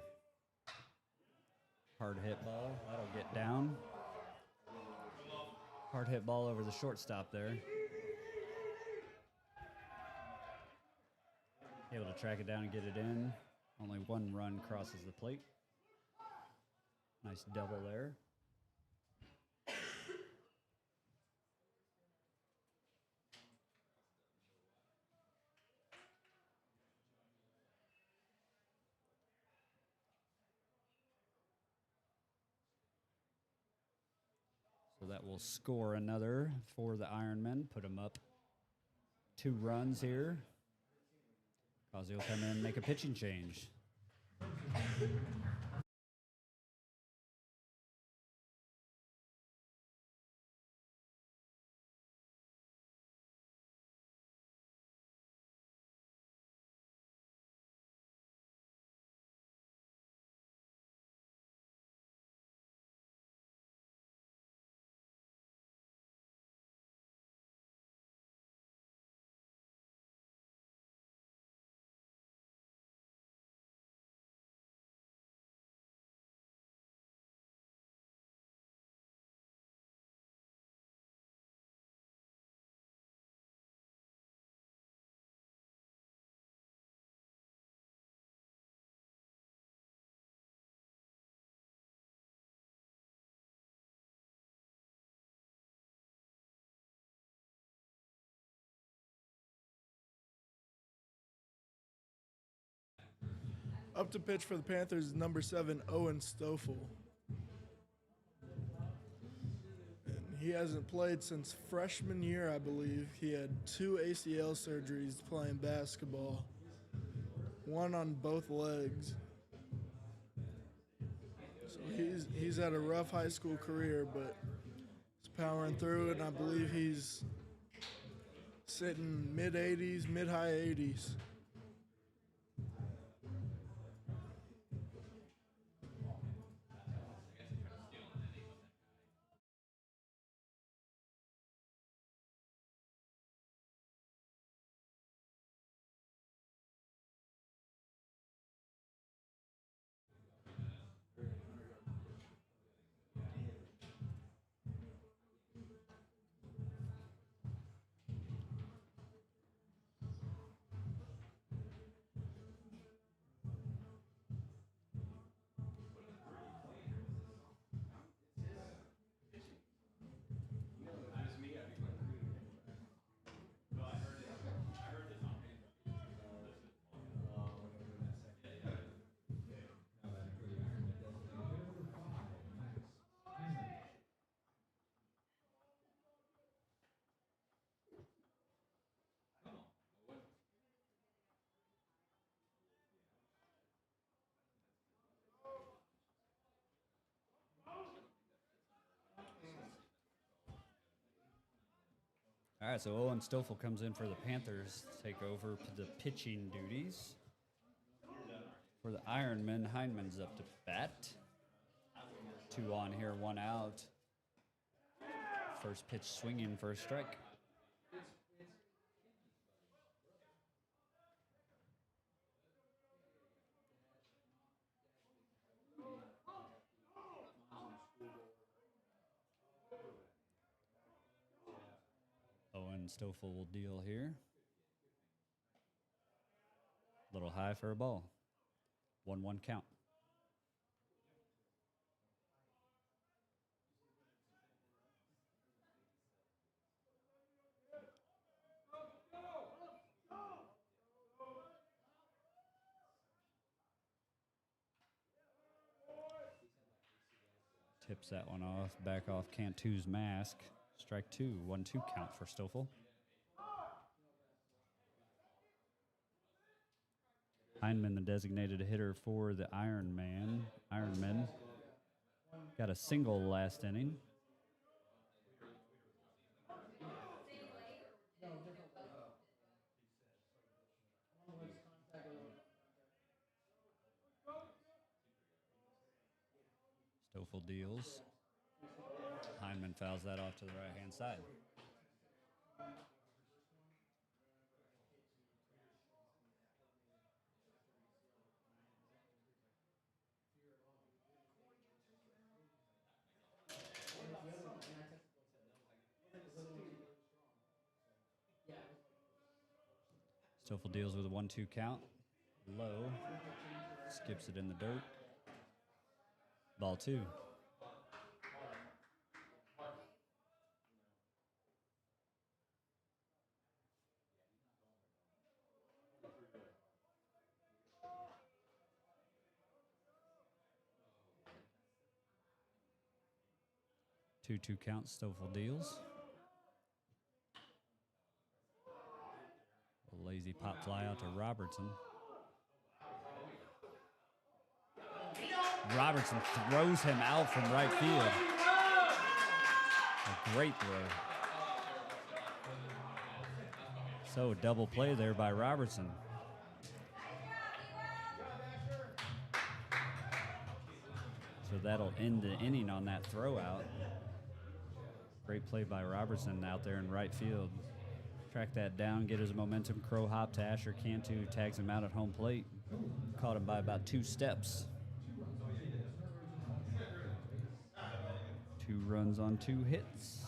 Hard hit ball. That'll get down. Hard hit ball over the shortstop there. Able to track it down and get it in. Only one run crosses the plate. Nice double there. So that will score another for the Ironmen. Put them up 2 runs here. Causey will come in, make a pitching change. Up to pitch for the Panthers is number 7, Owen Stoffel. he hasn't played since freshman year, I believe. He had 2 ACL surgeries playing basketball, one on both legs. So he's had a rough high school career, but he's powering through it, and I believe he's sitting mid-80s, mid-high 80s. All right, so Owen Stoffel comes in for the Panthers to take over the pitching duties. For the Ironmen, Hindman's up to bat. 2 on here, 1 out. First pitch swinging for a strike. Owen Stoffel will deal here. Little high for a ball. 1-1 count. Tips that one off, back off Cantu's mask. Strike 2, 1-2 count for Stoffel. Hindman, the designated hitter for the Ironmen. Got a single last inning. Stoffel deals. Hindman fouls that off to the right-hand side. Stoffel deals with a 1-2 count. Low. Skips it in the dirt. Ball 2. Two count, Stoffel deals. A lazy pop fly out to Robertson. Robertson throws him out from right field. A great throw. So double play there by Robertson. So that'll end the inning on that throw out. Great play by Robertson out there in right field. Track that down, get his momentum, crow hop to Asher Cantu, tags him out at home plate. Caught him by about 2 steps. 2 runs on 2 hits.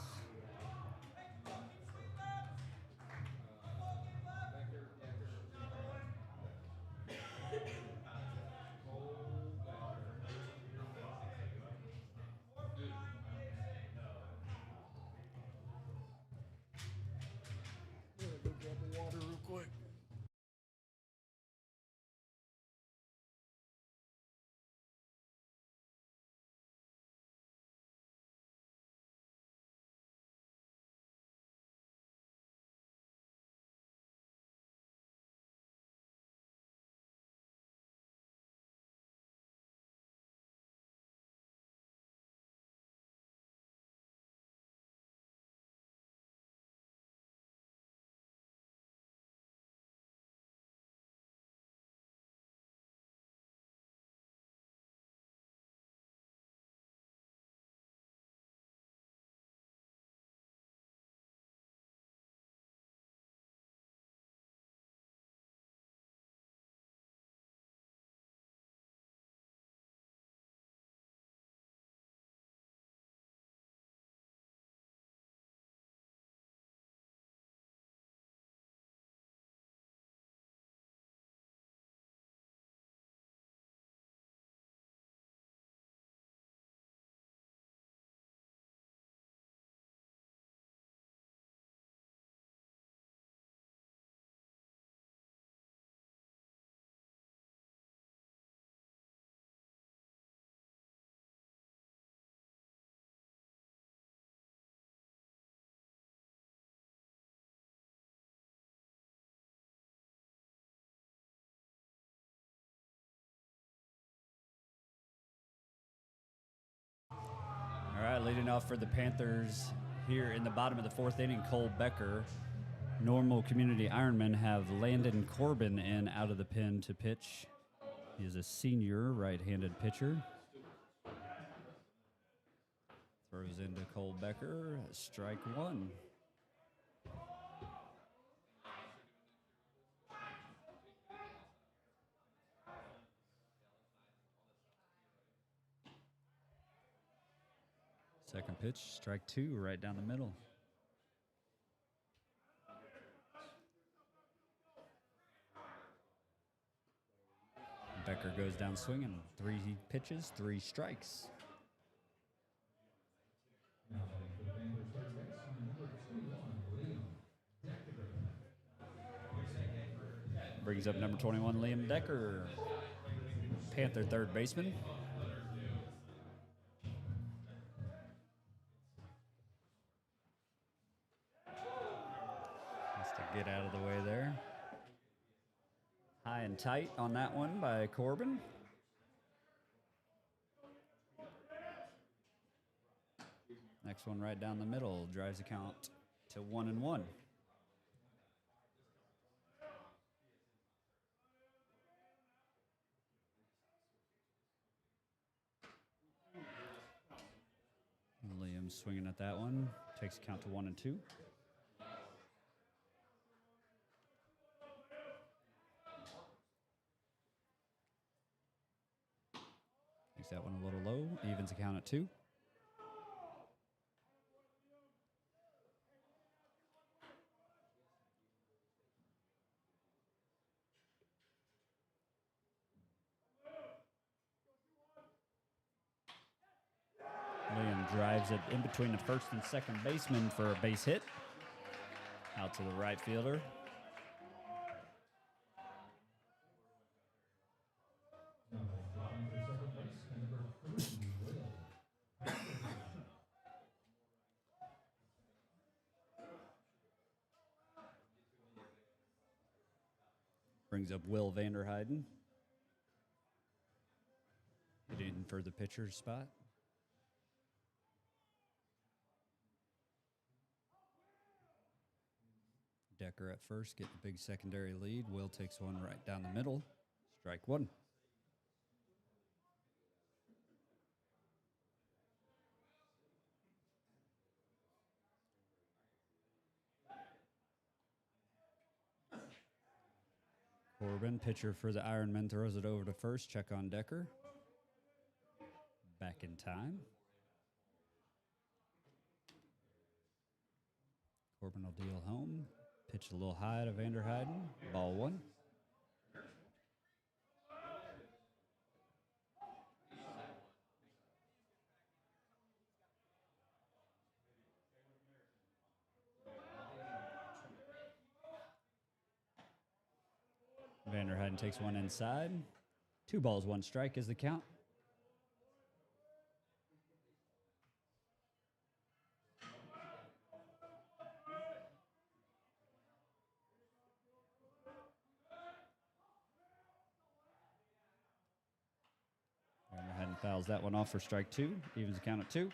right, leading off for the Panthers here in the bottom of the fourth inning, Cole Becker. Normal Community Ironmen have Landon Corbin in out of the pen to pitch. He is a senior right-handed pitcher. Throws into Cole Becker, strike one. Second pitch, strike two, right down the middle. Becker goes down swinging. 3 pitches, 3 strikes. Now batting for the Panthers, third baseman, number 21, Liam Decker. Brings up number 21, Liam Decker. Panther third baseman. Has to get out of the way there. High and tight on that one by Corbin. Next one right down the middle, drives the count to 1-1. Liam swinging at that one, takes the count to 1-2. Makes that one a little low, evens the count at 2. Liam drives it in between the first and second baseman for a base hit. Out to the right fielder. Now batting for second baseman, number 3, Will. Brings up Will Vanderheiden. Hitting for the pitcher's spot. Decker at first, getting a big secondary lead. Will takes one right down the middle. Strike one. Corbin, pitcher for the Ironmen, throws it over to first. Check on Decker. Back in time. Corbin will deal home. Pitch a little high to Vanderheiden. Ball one. Vanderheiden takes one inside. 2 balls, 1 strike is the count. Vanderheiden fouls that one off for strike 2. Evens the count at 2.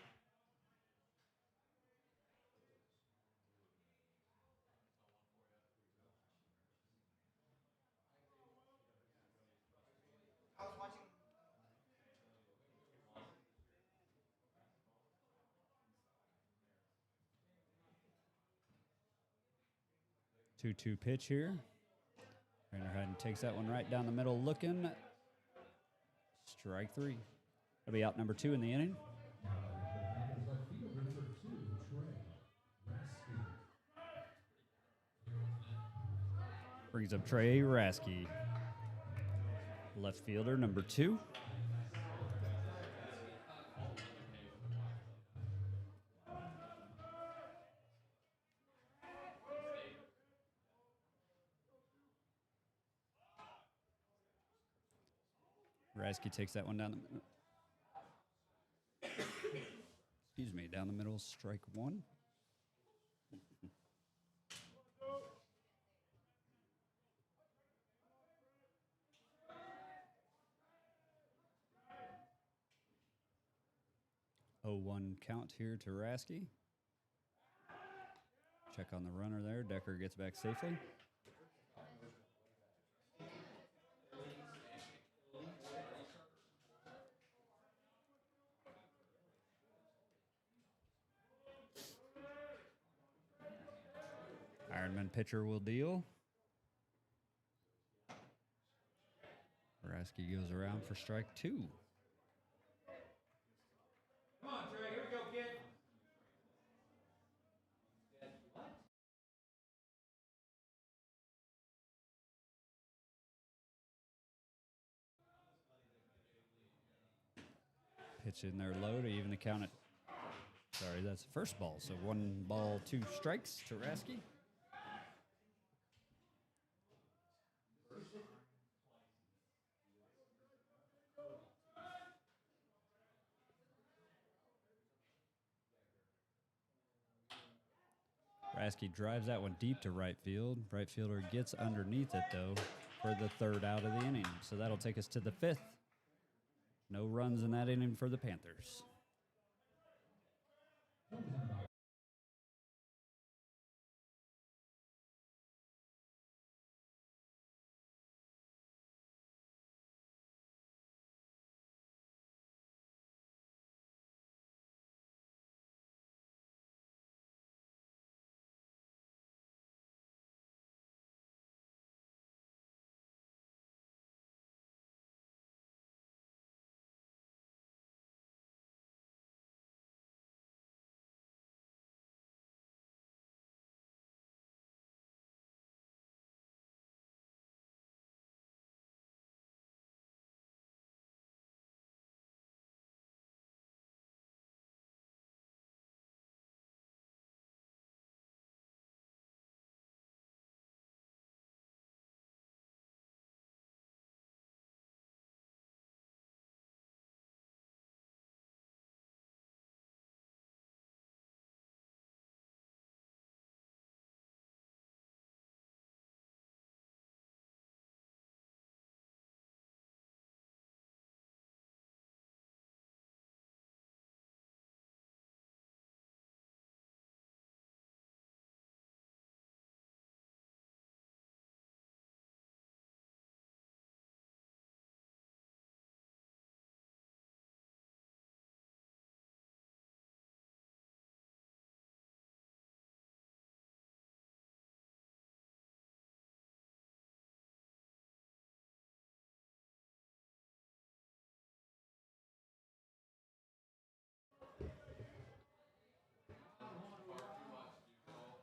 Two-two pitch here. Vanderheiden takes that one right down the middle, looking. Strike 3. That'll be out number 2 in the inning. Now batting for the Panthers, left fielder, number 2, Trey Rasky. Brings up Trey Rasky. Left fielder, number 2. Rasky takes that one down the middle. Excuse me, down the middle, strike 1. 0-1 count here to Rasky. Check on the runner there. Decker gets back safely. Ironman pitcher will deal. Rasky goes around for strike 2. Come on, Trey. Here we go, kid. Pitch in there low to even the count at. Sorry, that's the first ball. So 1 ball, 2 strikes to Rasky. Rasky drives that one deep to right field. Right fielder gets underneath it, though, for the 3rd out of the inning. So that'll take us to the 5th. No runs in that inning for the Panthers.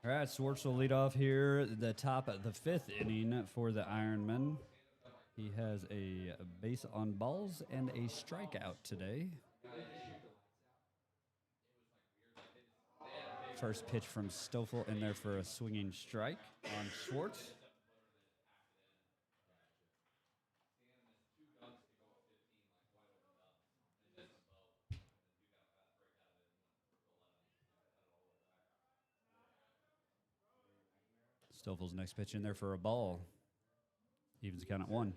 All right, Swartz will lead off here at the top of the 5th inning for the Ironman. He has a base on balls and a strikeout today. First pitch from Stoffel in there for a swinging strike on Swartz. Stoffel's next pitch in there for a ball. Evens count at 1.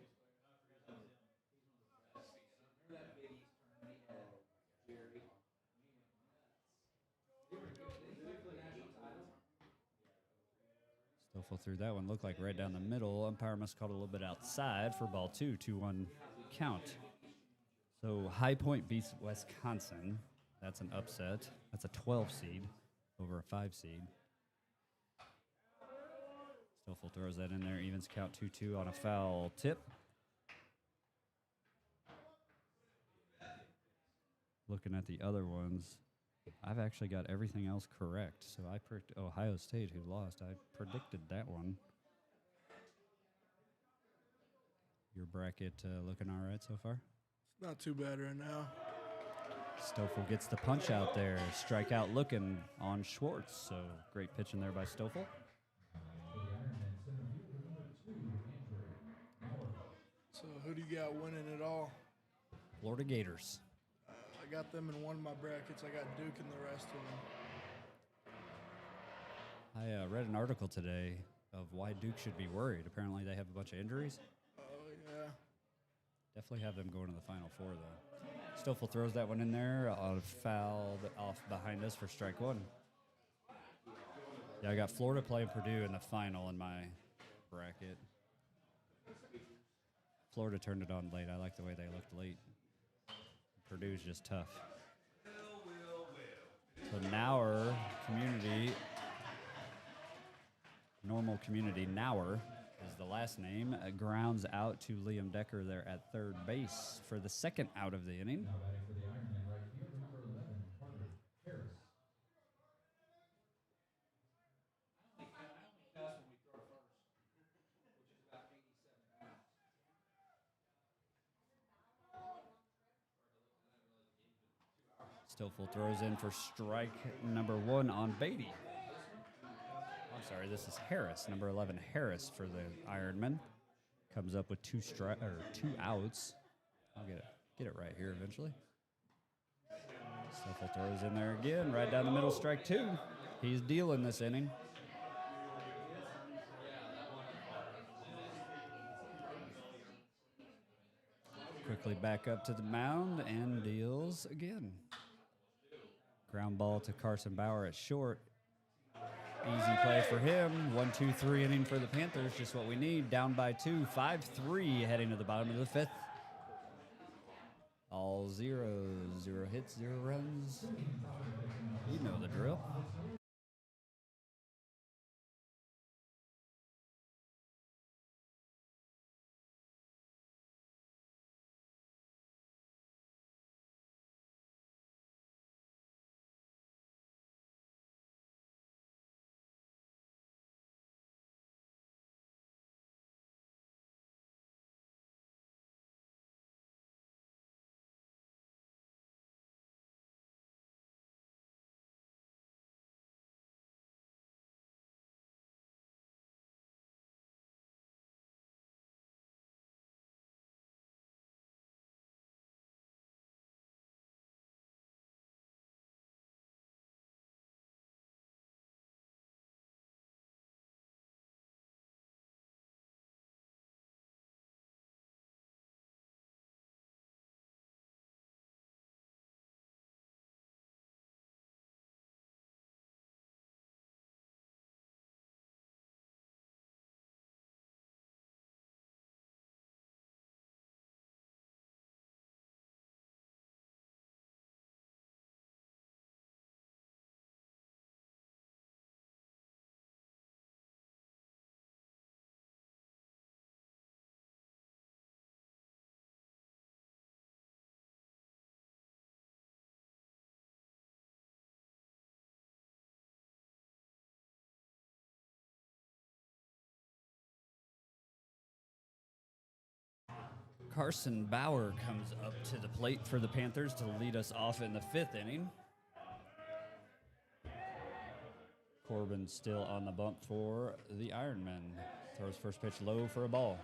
Stoffel threw that one, looked like right down the middle. Umpire must have called a little bit outside for ball 2, 2-1 count. So High Point beats Wisconsin. That's an upset. That's a 12 seed over a 5 seed. Stoffel throws that in there. Evens count 2-2 on a foul tip. Looking at the other ones, I've actually got everything else correct. So I picked Ohio State, who lost. I predicted that one. Your bracket looking all right so far? It's not too bad right now. Stoffel gets the punch out there. Strikeout looking on Schwartz. So great pitch in there by Stoffel. So who do you got winning it all? Florida Gators. I got them in one of my brackets. I got Duke in the rest of them. I read an article today of why Duke should be worried. Apparently they have a bunch of injuries. Oh, yeah. Definitely have them going to the Final Four, though. Stoffel throws that one in there, fouled off behind us for strike one. Yeah, I got Florida playing Purdue in the final in my bracket. Florida turned it on late. I like the way they looked late. Purdue's just tough. So Nauer Community, Normal Community, Nauer is the last name. Grounds out to Liam Decker there at third base for the second out of the inning. Now batting for the Ironman right field, number 11, Panther Harris. Stoffel throws in for strike number one on Beatty. I'm sorry, this is Harris, number 11 Harris for the Ironman. Comes up with two outs. I'll get it right here eventually. Stoffel throws in there again, right down the middle, strike two. He's dealing this inning. Quickly back up to the mound and deals again. Ground ball to Carson Bauer at short. Easy play for him. 1-2-3 inning for the Panthers. Just what we need. Down by 2, 5-3 heading to the bottom of the fifth. All zeros. 0 hits, 0 runs. You know the drill. Carson Bauer comes up to the plate for the Panthers to lead us off in the fifth inning. Corbin still on the bump for the Ironmen. Throws first pitch low for a ball.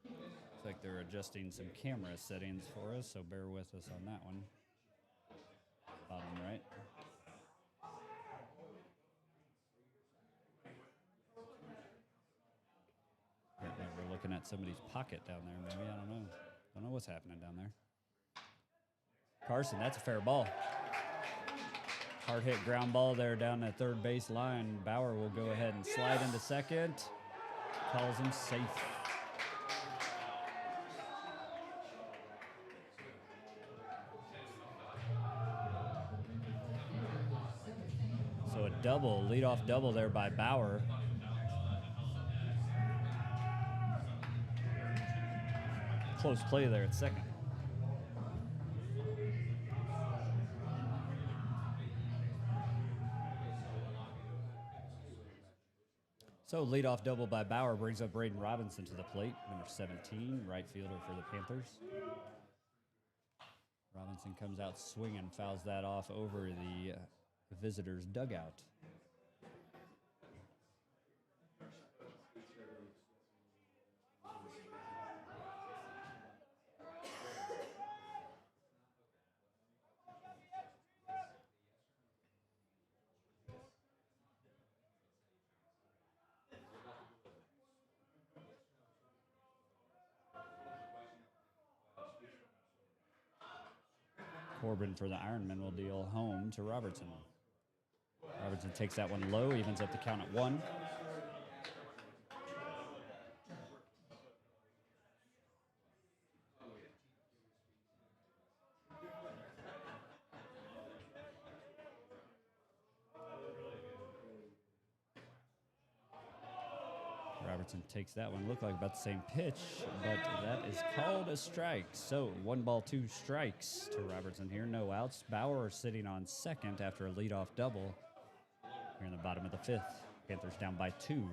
Looks like they're adjusting some camera settings for us, so bear with us on that one. Bottom right. Apparently we're looking at somebody's pocket down there, maybe. I don't know. Don't know what's happening down there. Carson, that's a fair ball. Hard hit ground ball there down that third base line. Bauer will go ahead and slide into second. Calls him safe. So a double, leadoff double there by Bauer. Close play there at second. So leadoff double by Bauer brings up Braden Robinson to the plate, number 17, right fielder for the Panthers. Robinson comes out swinging, fouls that off over the visitors' dugout. Corbin for the Ironman will deal home to Robertson. Robertson takes that one low, evens up the count at 1. Robertson takes that one. Looked like about the same pitch, but that is called a strike. So 1 ball, 2 strikes to Robertson here. No outs. Bauer sitting on second after a leadoff double here in the bottom of the 5th. Panthers down by 2.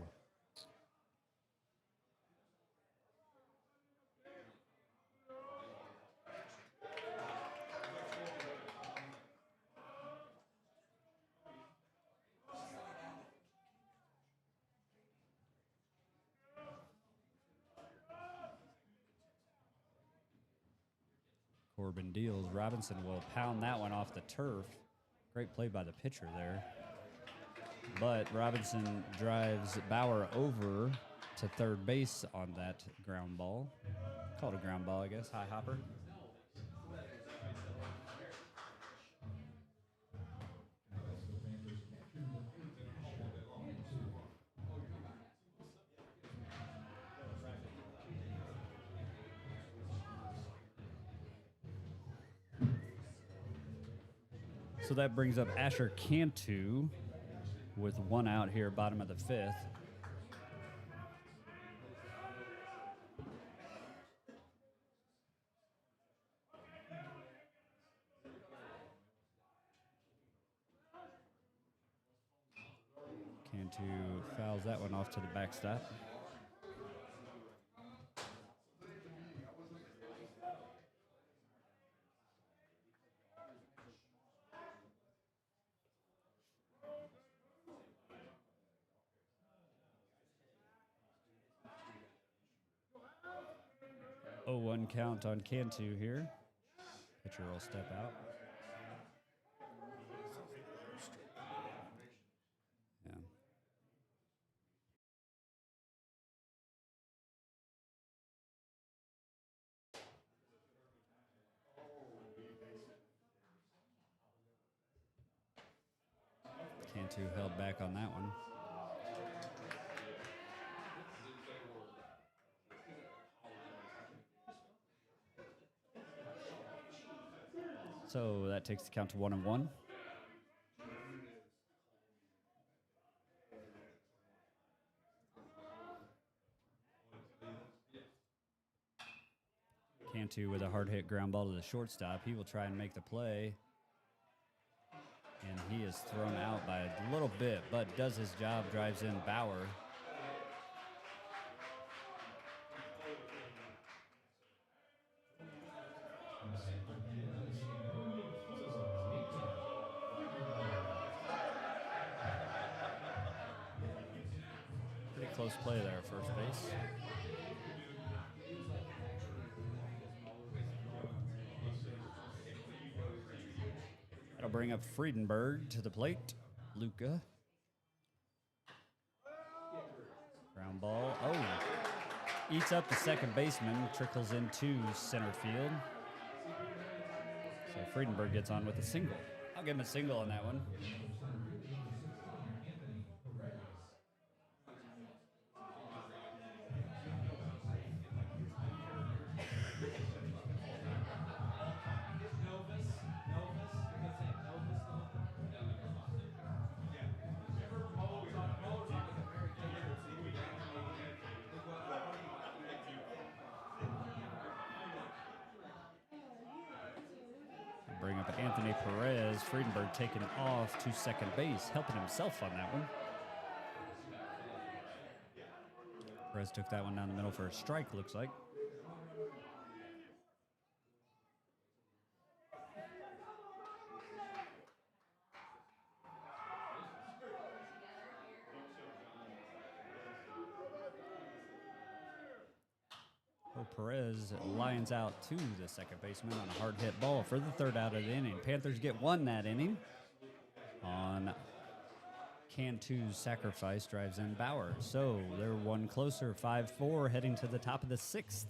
Corbin deals. Robinson will pound that one off the turf. Great play by the pitcher there. But Robinson drives Bauer over to third base on that ground ball. Called a ground ball, I guess. High hopper. So that brings up Asher Cantu with 1 out here, bottom of the 5th. Cantu fouls that one off to the backstop. Oh, 1 count on Cantu here. Pitcher will step out. Yeah. Cantu held back on that one. So that takes the count to 1-1. Cantu with a hard hit ground ball to the shortstop. He will try and make the play. And he is thrown out by a little bit, but does his job, drives in Bauer. Pretty close play there at first base. That'll bring up Friedenberg to the plate. Luca. Ground ball. Oh, eats up the second baseman, trickles into center field. So Friedenberg gets on with a single. I'll give him a single on that one. Bring up Anthony Perez. Friedenberg taking it off to second base, helping himself on that one. Perez took that one down the middle for a strike, looks like. Perez lines out to the second baseman on a hard hit ball for the 3rd out of the inning. Panthers get 1 that inning on Cantu's sacrifice, drives in Bauer. So they're 1 closer, 5-4, heading to the top of the 6th.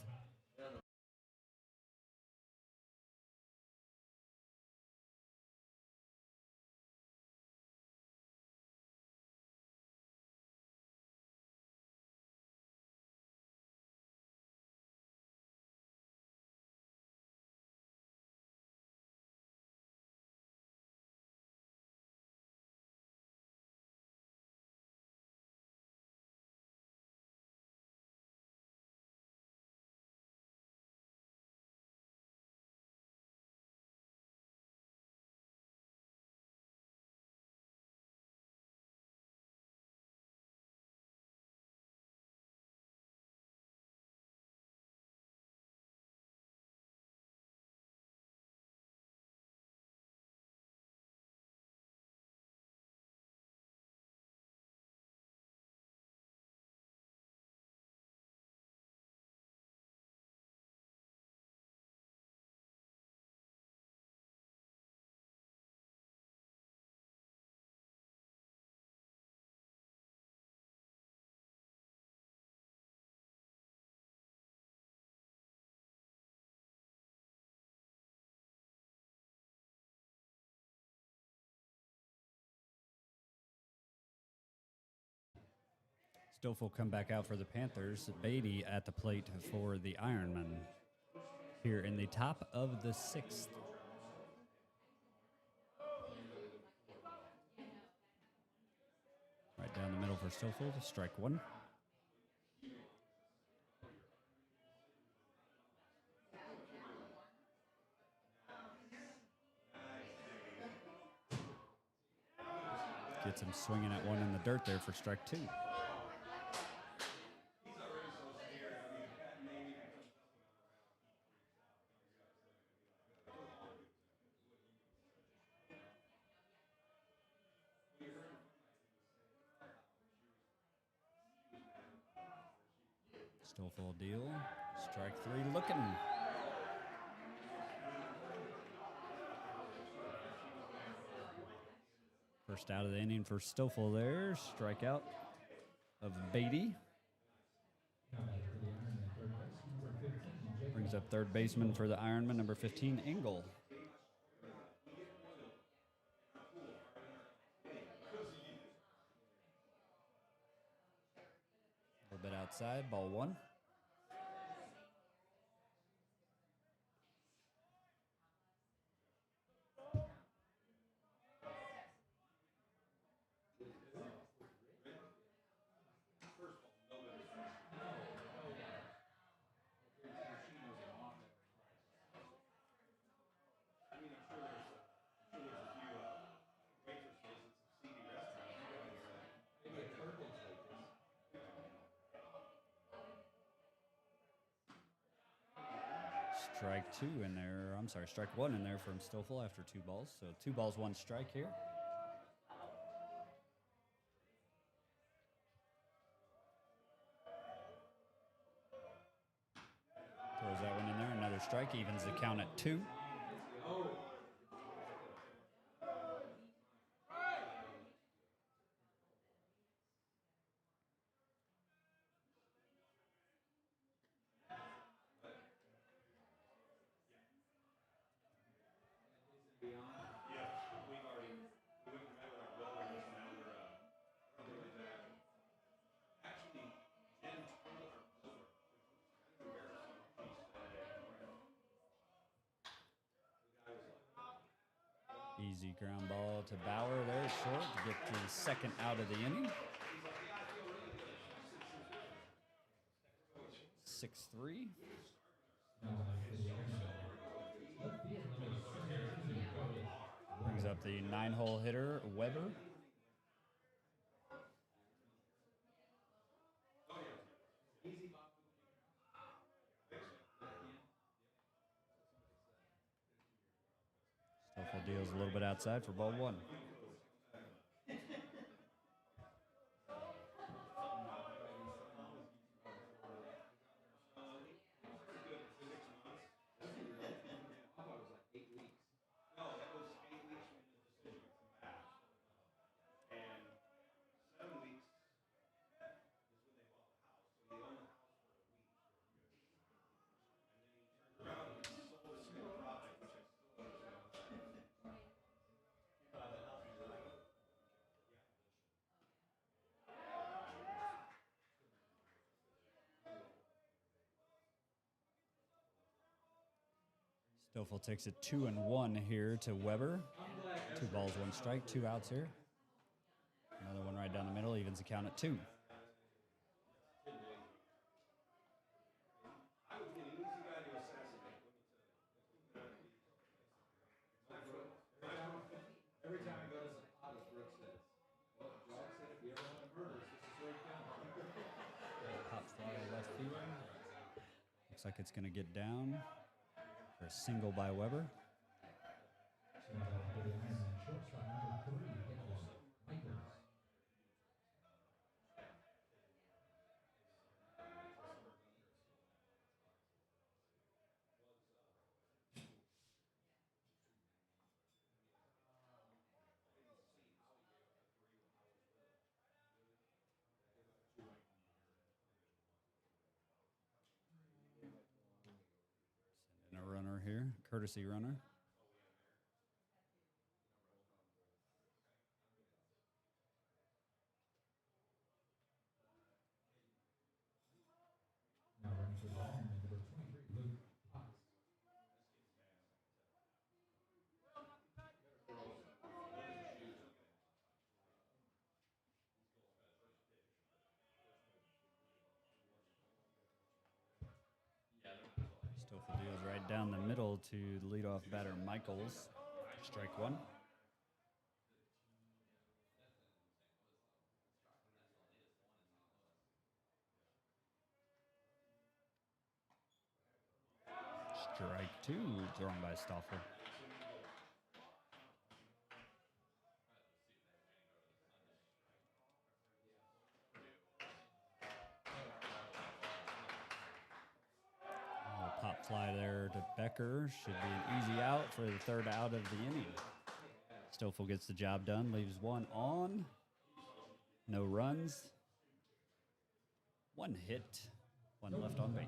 Stoffel come back out for the Panthers. Beatty at the plate for the Ironman. Here in the top of the 6th. Right down the middle for Stoffel. Strike one. Gets him swinging at one in the dirt there for strike two. Stoffel deal. Strike three looking. First out of the inning for Stoffel there. Strikeout of Beatty. Brings up third baseman for the Ironman, number 15, Engel. A little bit outside, ball one. Strike two in there. I'm sorry, strike one in there from Stoffel after 2 balls. So 2 balls, 1 strike here. Throws that one in there. Another strike. Evens the count at 2. Easy ground ball to Bauer there, short to get the second out of the inning. 6-3. Brings up the 9-hole hitter, Weber. Stoffel deals a little bit outside for ball one. Stoffel takes it 2-1 here to Weber. 2 balls, 1 strike, 2 outs here. Another one right down the middle, evens the count at 2. Every time I go to some hottest Brooke says, well, Jock said if you ever want to murder us, this is where you come. Pop fly to left field. Looks like it's going to get down for a single by Weber. Sending a runner here, courtesy runner. Deals right down the middle to the leadoff batter, Michaels. Strike one. Strike two, thrown by Stoffel. Pop fly there to Becker. Should be an easy out for the third out of the inning. Stoffel gets the job done, leaves one on. No runs. One hit. One left on base.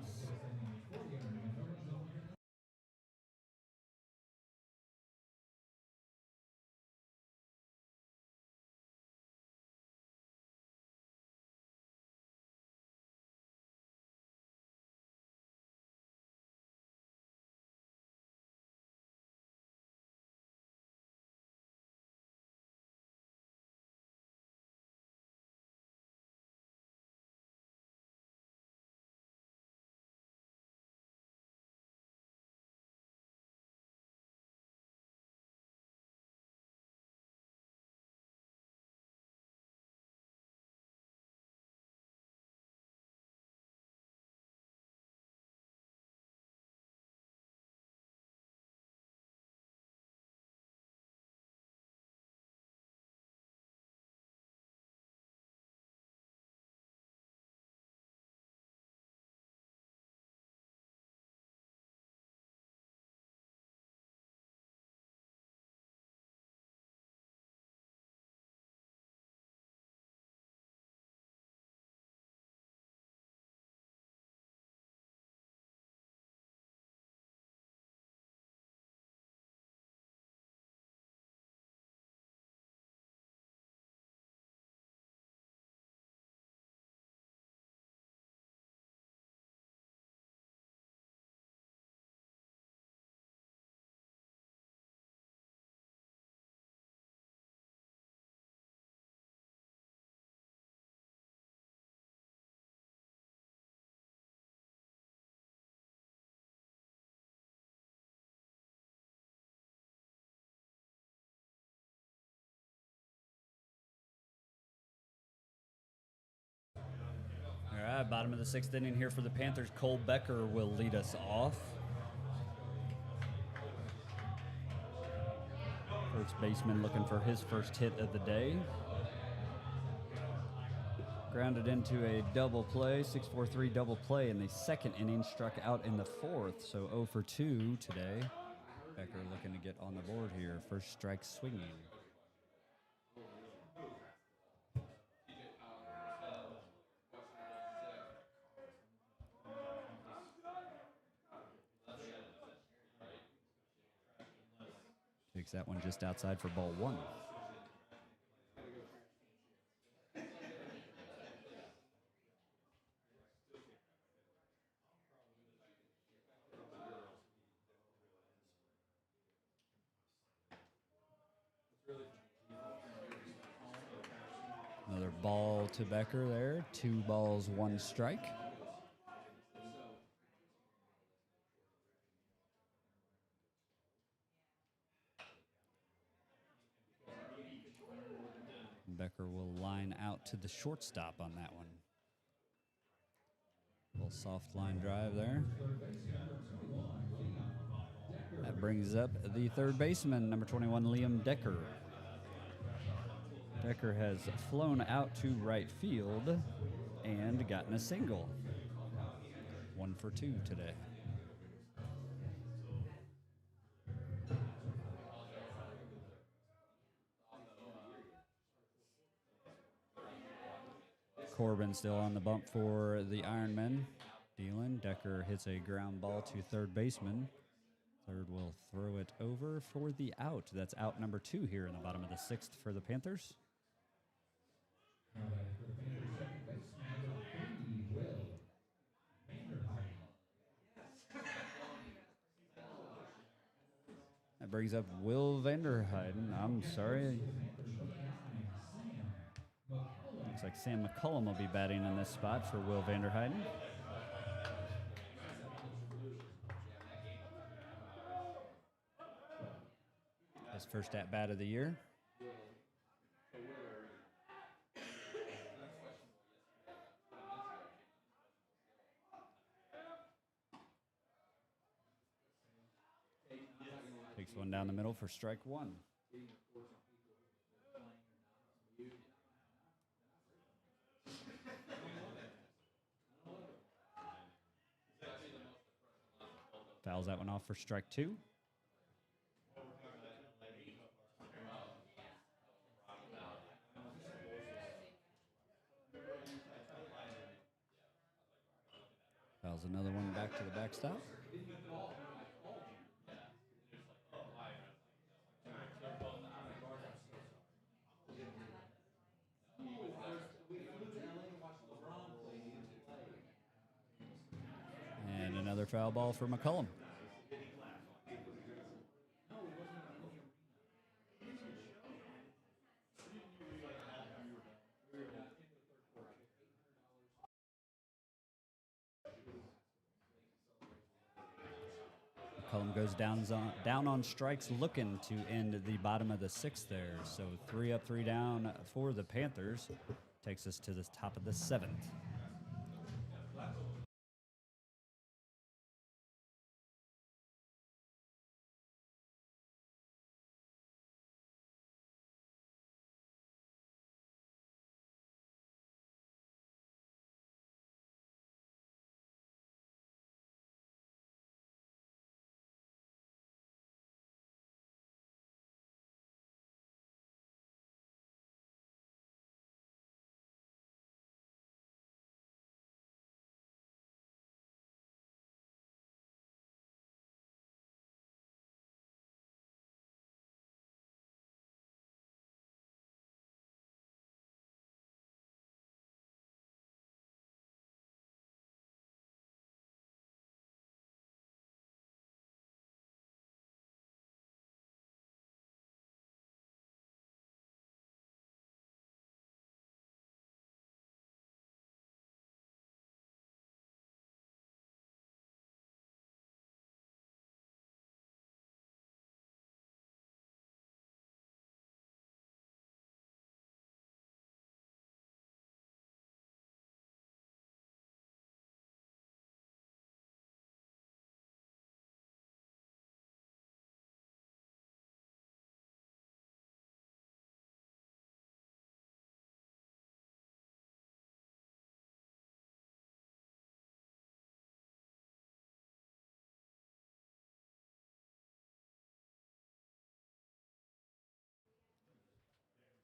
All right, bottom of the sixth inning here for the Panthers. Cole Becker will lead us off. First baseman looking for his first hit of the day. Grounded into a double play, 6-4-3 double play in the second inning, struck out in the fourth, so 0 for 2 today. Becker looking to get on the board here. First strike swinging. Takes that one just outside for ball one. Another ball to Becker there. 2 balls, 1 strike. Becker will line out to the shortstop on that one. Little soft line drive there. That brings up the third baseman, number 21, Liam Decker. Decker has flown out to right field and gotten a single. 1 for 2 today. Corbin still on the bump for the Ironmen. Dealing. Decker hits a ground ball to third baseman. Third will throw it over for the out. That's out number 2 here in the bottom of the sixth for the Panthers. That brings up Will Vanderheiden. I'm sorry. Looks like Sam McCullum will be batting in this spot for Will Vanderheiden. His first at bat of the year. Takes one down the middle for strike one. Fouls that one off for strike two. Fouls another one back to the backstop. And another foul ball for McCullum. McCullum goes down on strikes, looking to end the bottom of the sixth there. So 3 up, 3 down for the Panthers. Takes us to the top of the seventh.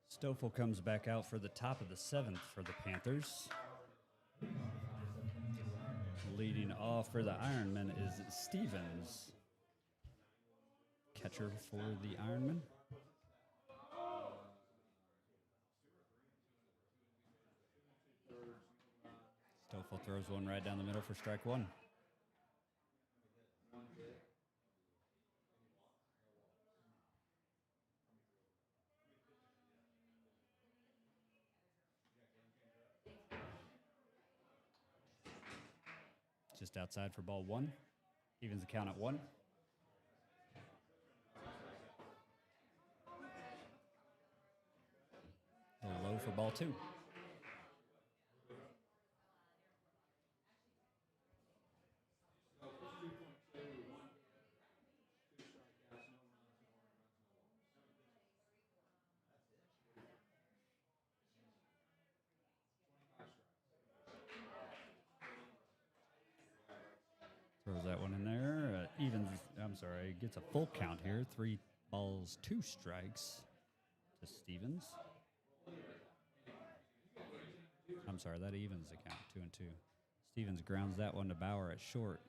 Stoffel comes back out for the top of the seventh for the Panthers. Leading off for the Ironman is Stevens. Catcher for the Ironman. Stoffel throws one right down the middle for strike one. Just outside for ball one. Evens the count at one. A little low for ball two. Throws that one in there. Gets a full count here. 3 balls, 2 strikes to Stevens. That evens the count, 2 and 2. Stevens grounds that one to Bauer at short.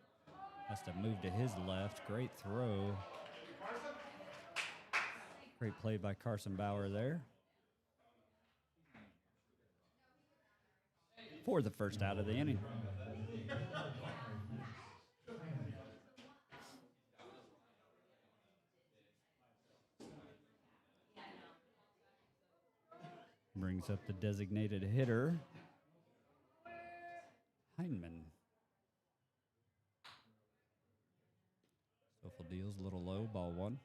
Has to move to his left. Great throw. Great play by Carson Bauer there. For the first out of the inning. Brings up the designated hitter, Heineman. Stoffel deals a little low, ball one.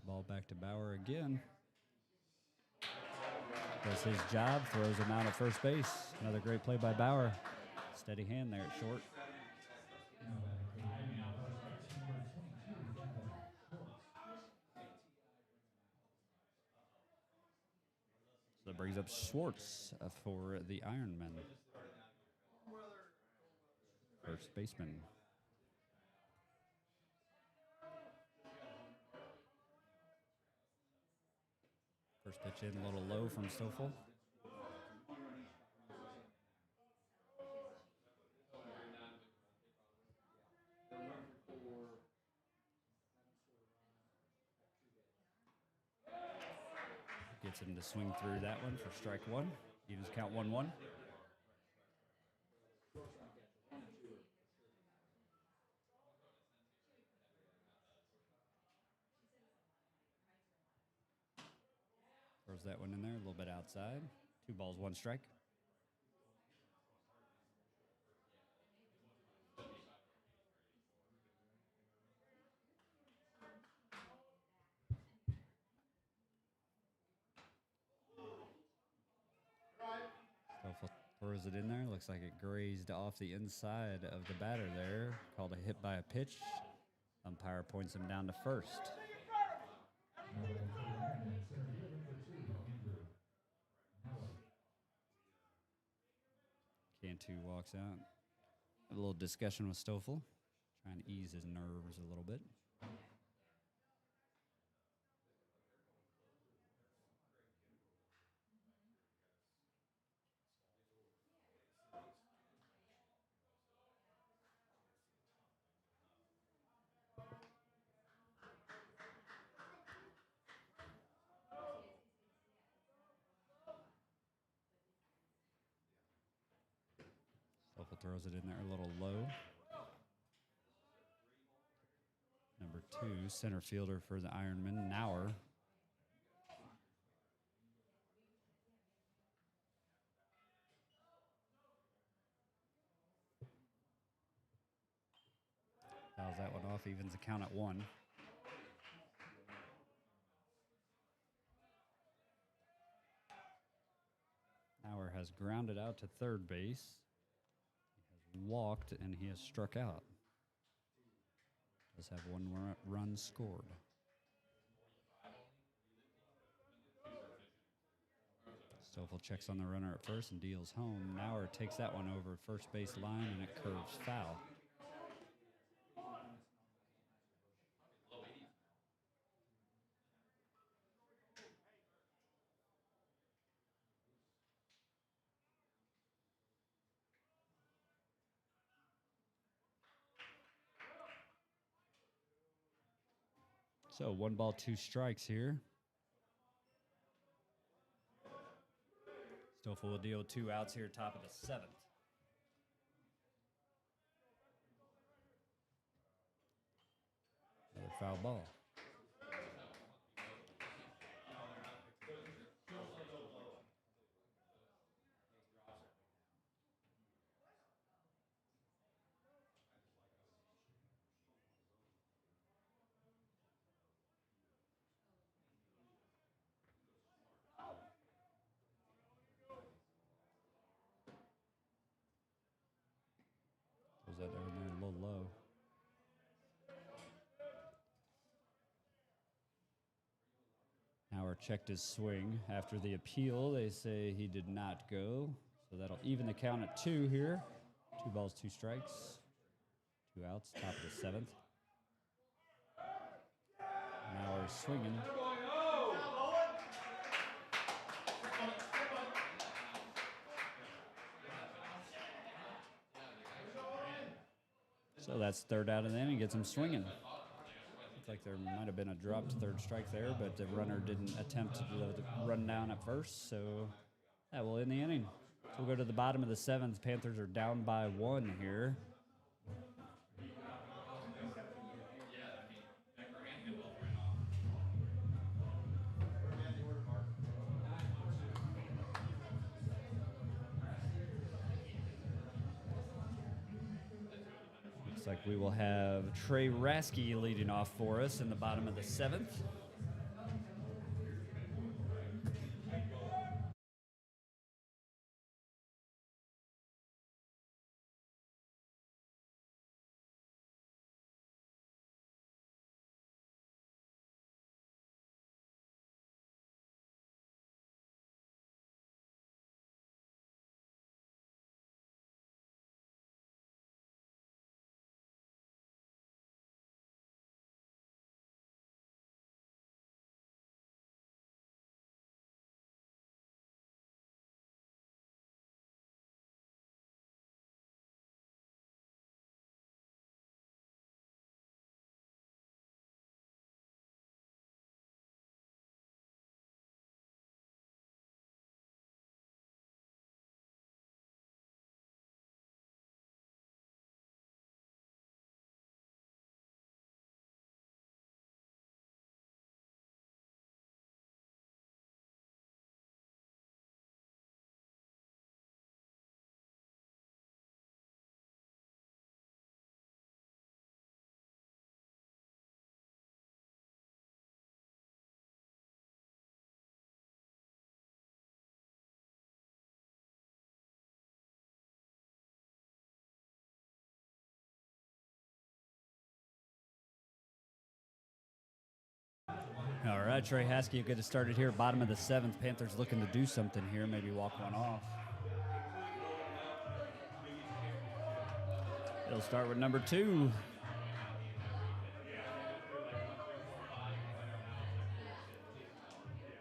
Ball back to Bauer again. Does his job, throws him out at first base. Another great play by Bauer. Steady hand there at short. So that brings up Schwartz for the Ironmen. First baseman. First pitch in a little low from Stoffel. Gets him to swing through that one for strike one. Evens count 1-1. Throws that one in there, a little bit outside. 2 balls, 1 strike. Stoffel throws it in there. Looks like it grazed off the inside of the batter there. Called a hit by a pitch. Umpire points him down to first. Cantu walks out. A little discussion with Stoffel, trying to ease his nerves a little bit. Stoffel throws it in there a little low. Number 2, center fielder for the Ironmen, Nauer. Fouls that one off, evens the count at 1. Nauer has grounded out to third base. He has walked and he has struck out. Does have 1 run scored. Stoffel checks on the runner at first and deals home. Nauer takes that one over first base line and it curves foul. So 1 ball, 2 strikes here. Stoffel will deal 2 outs here, top of the 7th. Another foul ball. Was that over there a little low? Nauer checked his swing. After the appeal, they say he did not go. So that'll even the count at 2 here. 2 balls, 2 strikes. 2 outs, top of the 7th. Nauer swinging. So that's 3rd out of the inning. Gets him swinging. Looks like there might have been a dropped 3rd strike there, but the runner didn't attempt to run down at first. So that will end the inning. So we'll go to the bottom of the 7th. Panthers are down by 1 here. Looks like we will have Trey Rasky leading off for us in the bottom of the 7th. right, Trey Haskey will get it started here. Bottom of the 7th. Panthers looking to do something here. Maybe walk one off. They'll start with number 2.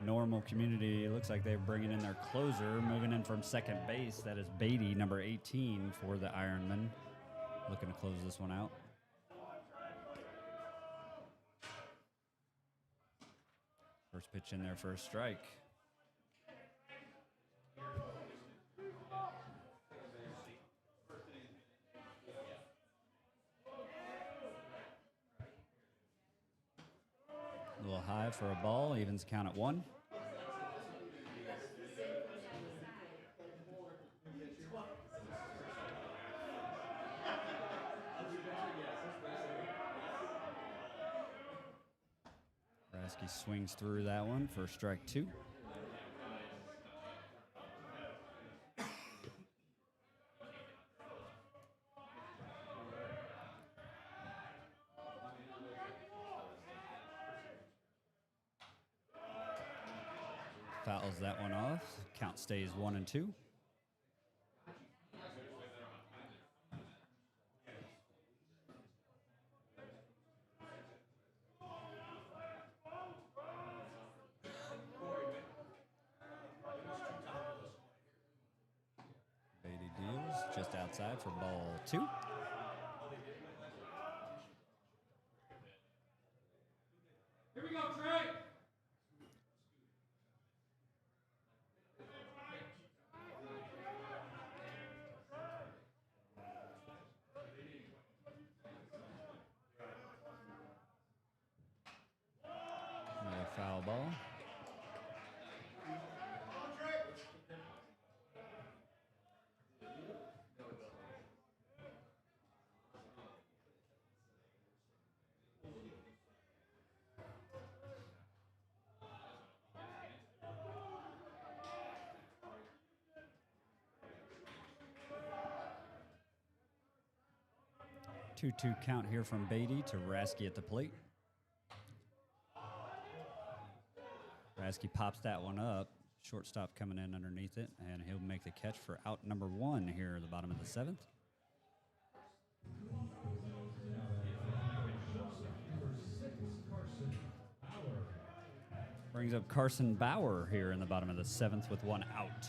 Normal Community, it looks like they're bringing in their closer, moving in from second base. That is Beatty, number 18 for the Ironmen. Looking to close this one out. First pitch in there for a strike. A little high for a ball, evens count at 1. Raskey swings through that one for strike 2. Fouls that one off. Count stays 1 and 2. Beatty deals just outside for ball 2. Here we go, Trey. Another foul ball. Two-two count here from Beatty to Raskey at the plate. Raskey pops that one up. Shortstop coming in underneath it, and he'll make the catch for out number 1 here at the bottom of the 7th. Brings up Carson Bauer here in the bottom of the 7th with 1 out.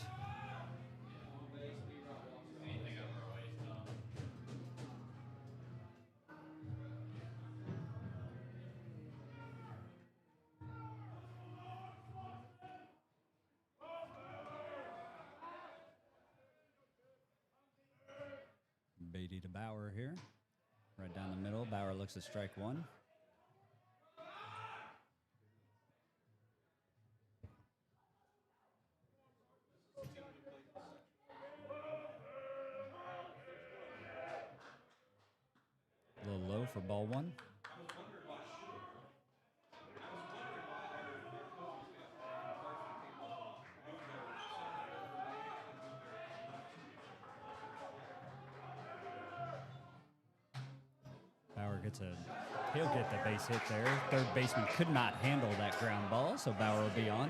Beatty to Bauer here. Right down the middle. Bauer looks at strike 1. A little low for ball 1. He'll get the base hit there. Third baseman could not handle that ground ball, so Bauer will be on.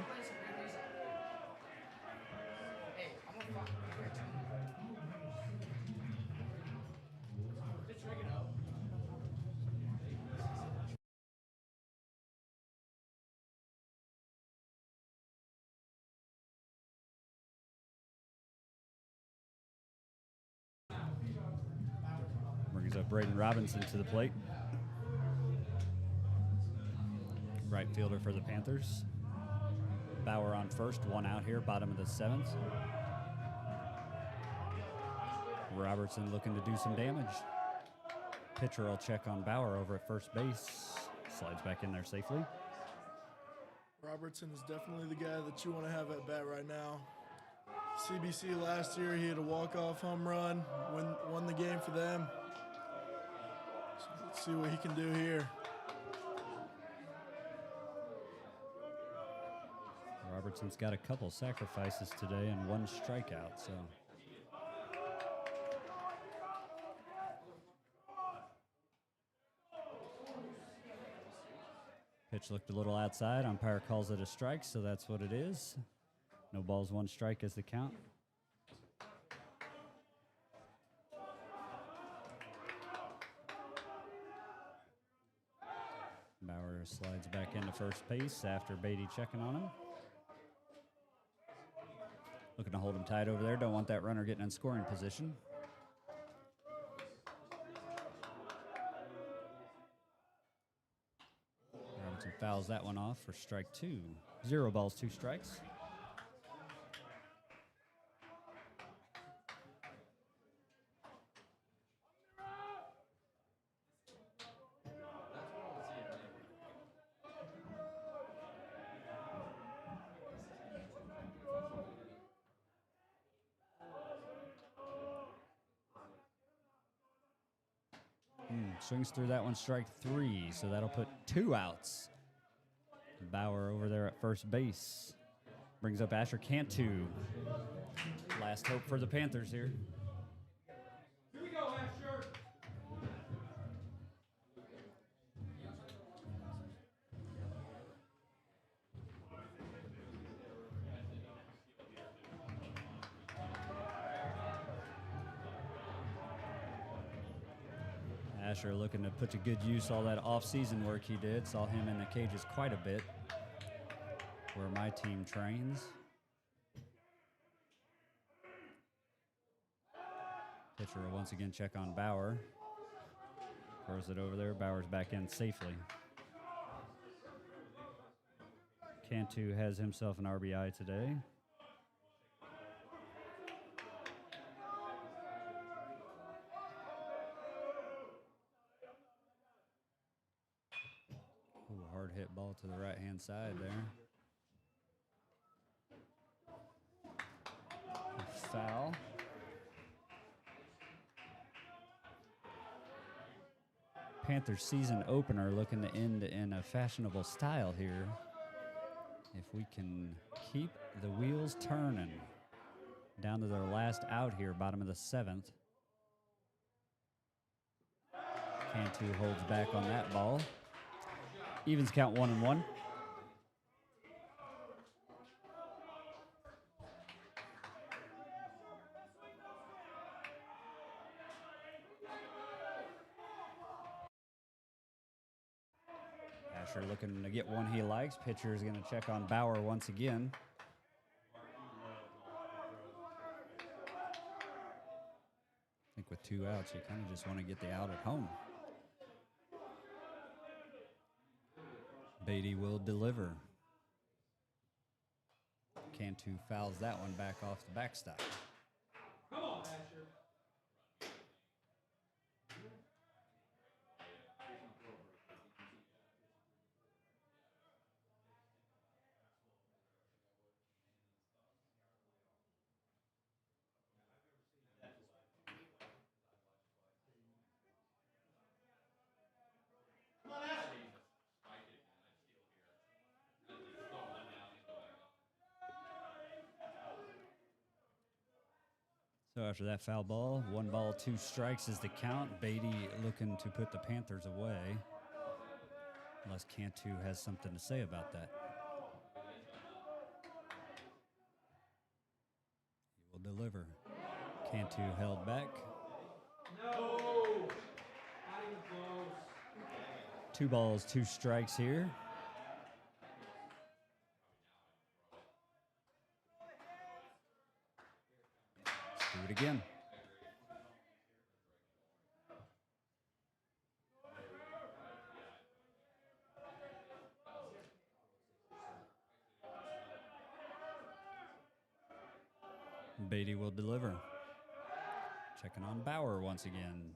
Brings up Braden Robinson to the plate. Right fielder for the Panthers. Bauer on first, 1 out here, bottom of the 7th. Robertson looking to do some damage. Pitcher will check on Bauer over at first base. Slides back in there safely. Robertson is definitely the guy that you want to have at bat right now. CBC last year, he had a walk-off home run, won the game for them. So let's see what he can do here. Robertson's got a couple sacrifices today and 1 strikeout, so. Pitch looked a little outside. Umpire calls it a strike, so that's what it is. No balls, one strike is the count. Bauer slides back into first base after Beatty checking on him. Looking to hold him tight over there. Don't want that runner getting in scoring position. Robinson fouls that one off for strike 2. 0 balls, 2 strikes. Swings through that one, strike 3, so that'll put 2 outs. Bauer over there at first base. Brings up Asher Cantu. Last hope for the Panthers here. Here we go, Asher. Asher looking to put to good use all that off-season work he did. Saw him in the cages quite a bit, where my team trains. Pitcher will once again check on Bauer. Throws it over there. Bauer's back in safely. Cantu has himself an RBI today. Ooh, hard hit ball to the right-hand side there. Foul. Panthers season opener looking to end in a fashionable style here. If we can keep the wheels turning. Down to their last out here, bottom of the 7th. Cantu holds back on that ball. Evens count 1-1. Asher looking to get one he likes. Pitcher is going to check on Bauer once again. I think with 2 outs, you kind of just want to get the out at home. Beatty will deliver. Cantu fouls that one back off the backstop. Come on, Asher. So after that foul ball, 1 ball, 2 strikes is the count. Beatty looking to put the Panthers away. Unless Cantu has something to say about that. He will deliver. Cantu held back. No. Not even close. 2 balls, 2 strikes here. Let's do it again. Beatty will deliver. Checking on Bauer once again.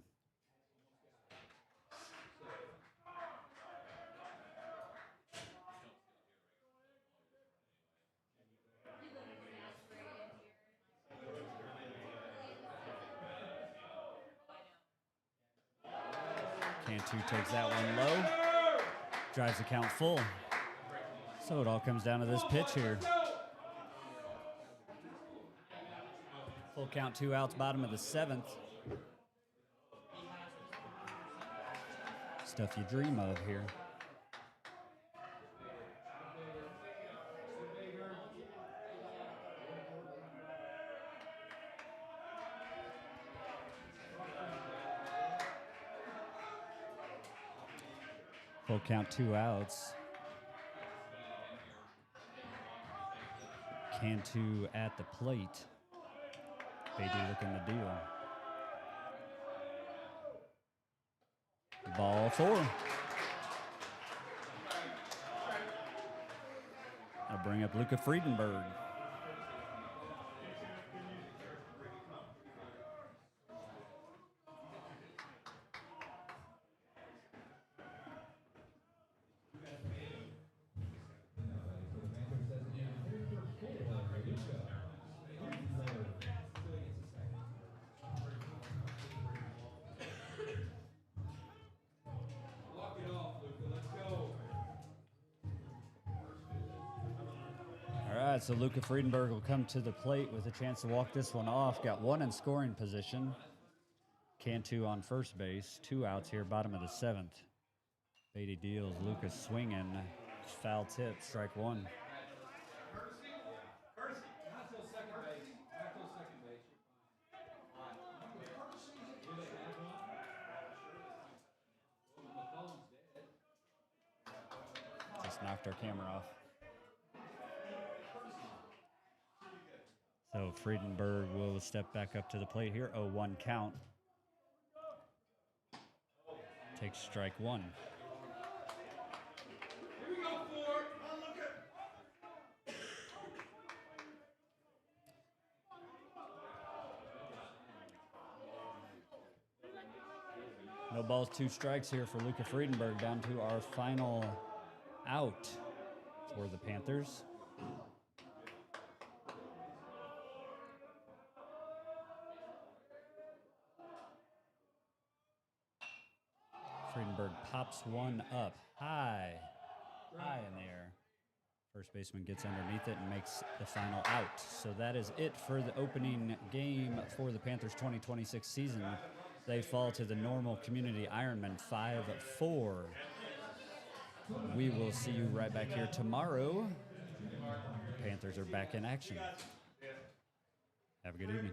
Cantu takes that one low. Drives the count full. So it all comes down to this pitch here. Full count, 2 outs, bottom of the 7th. Stuff you dream of here. Full count, 2 outs. Cantu at the plate. Beatty looking the deal. Ball 4. I'll bring up Luca Friedenberg. All right, so Luca Friedenberg will come to the plate with a chance to walk this one off. Got 1 in scoring position. Cantu on first base. 2 outs here, bottom of the 7th. Beatty deals. Lucas swinging. Foul tip, strike 1. Just knocked our camera off. So Friedenberg will step back up to the plate here. 0-1 count. Takes strike 1. No balls, 2 strikes here for Luca Friedenberg. Down to our final out for the Panthers. Friedenberg pops one up high in the air. First baseman gets underneath it and makes the final out. So that is it for the opening game for the Panthers 2026 season. They fall to the Normal Community Ironman 5-4. We will see you right back here tomorrow. Panthers are back in action. Have a good evening.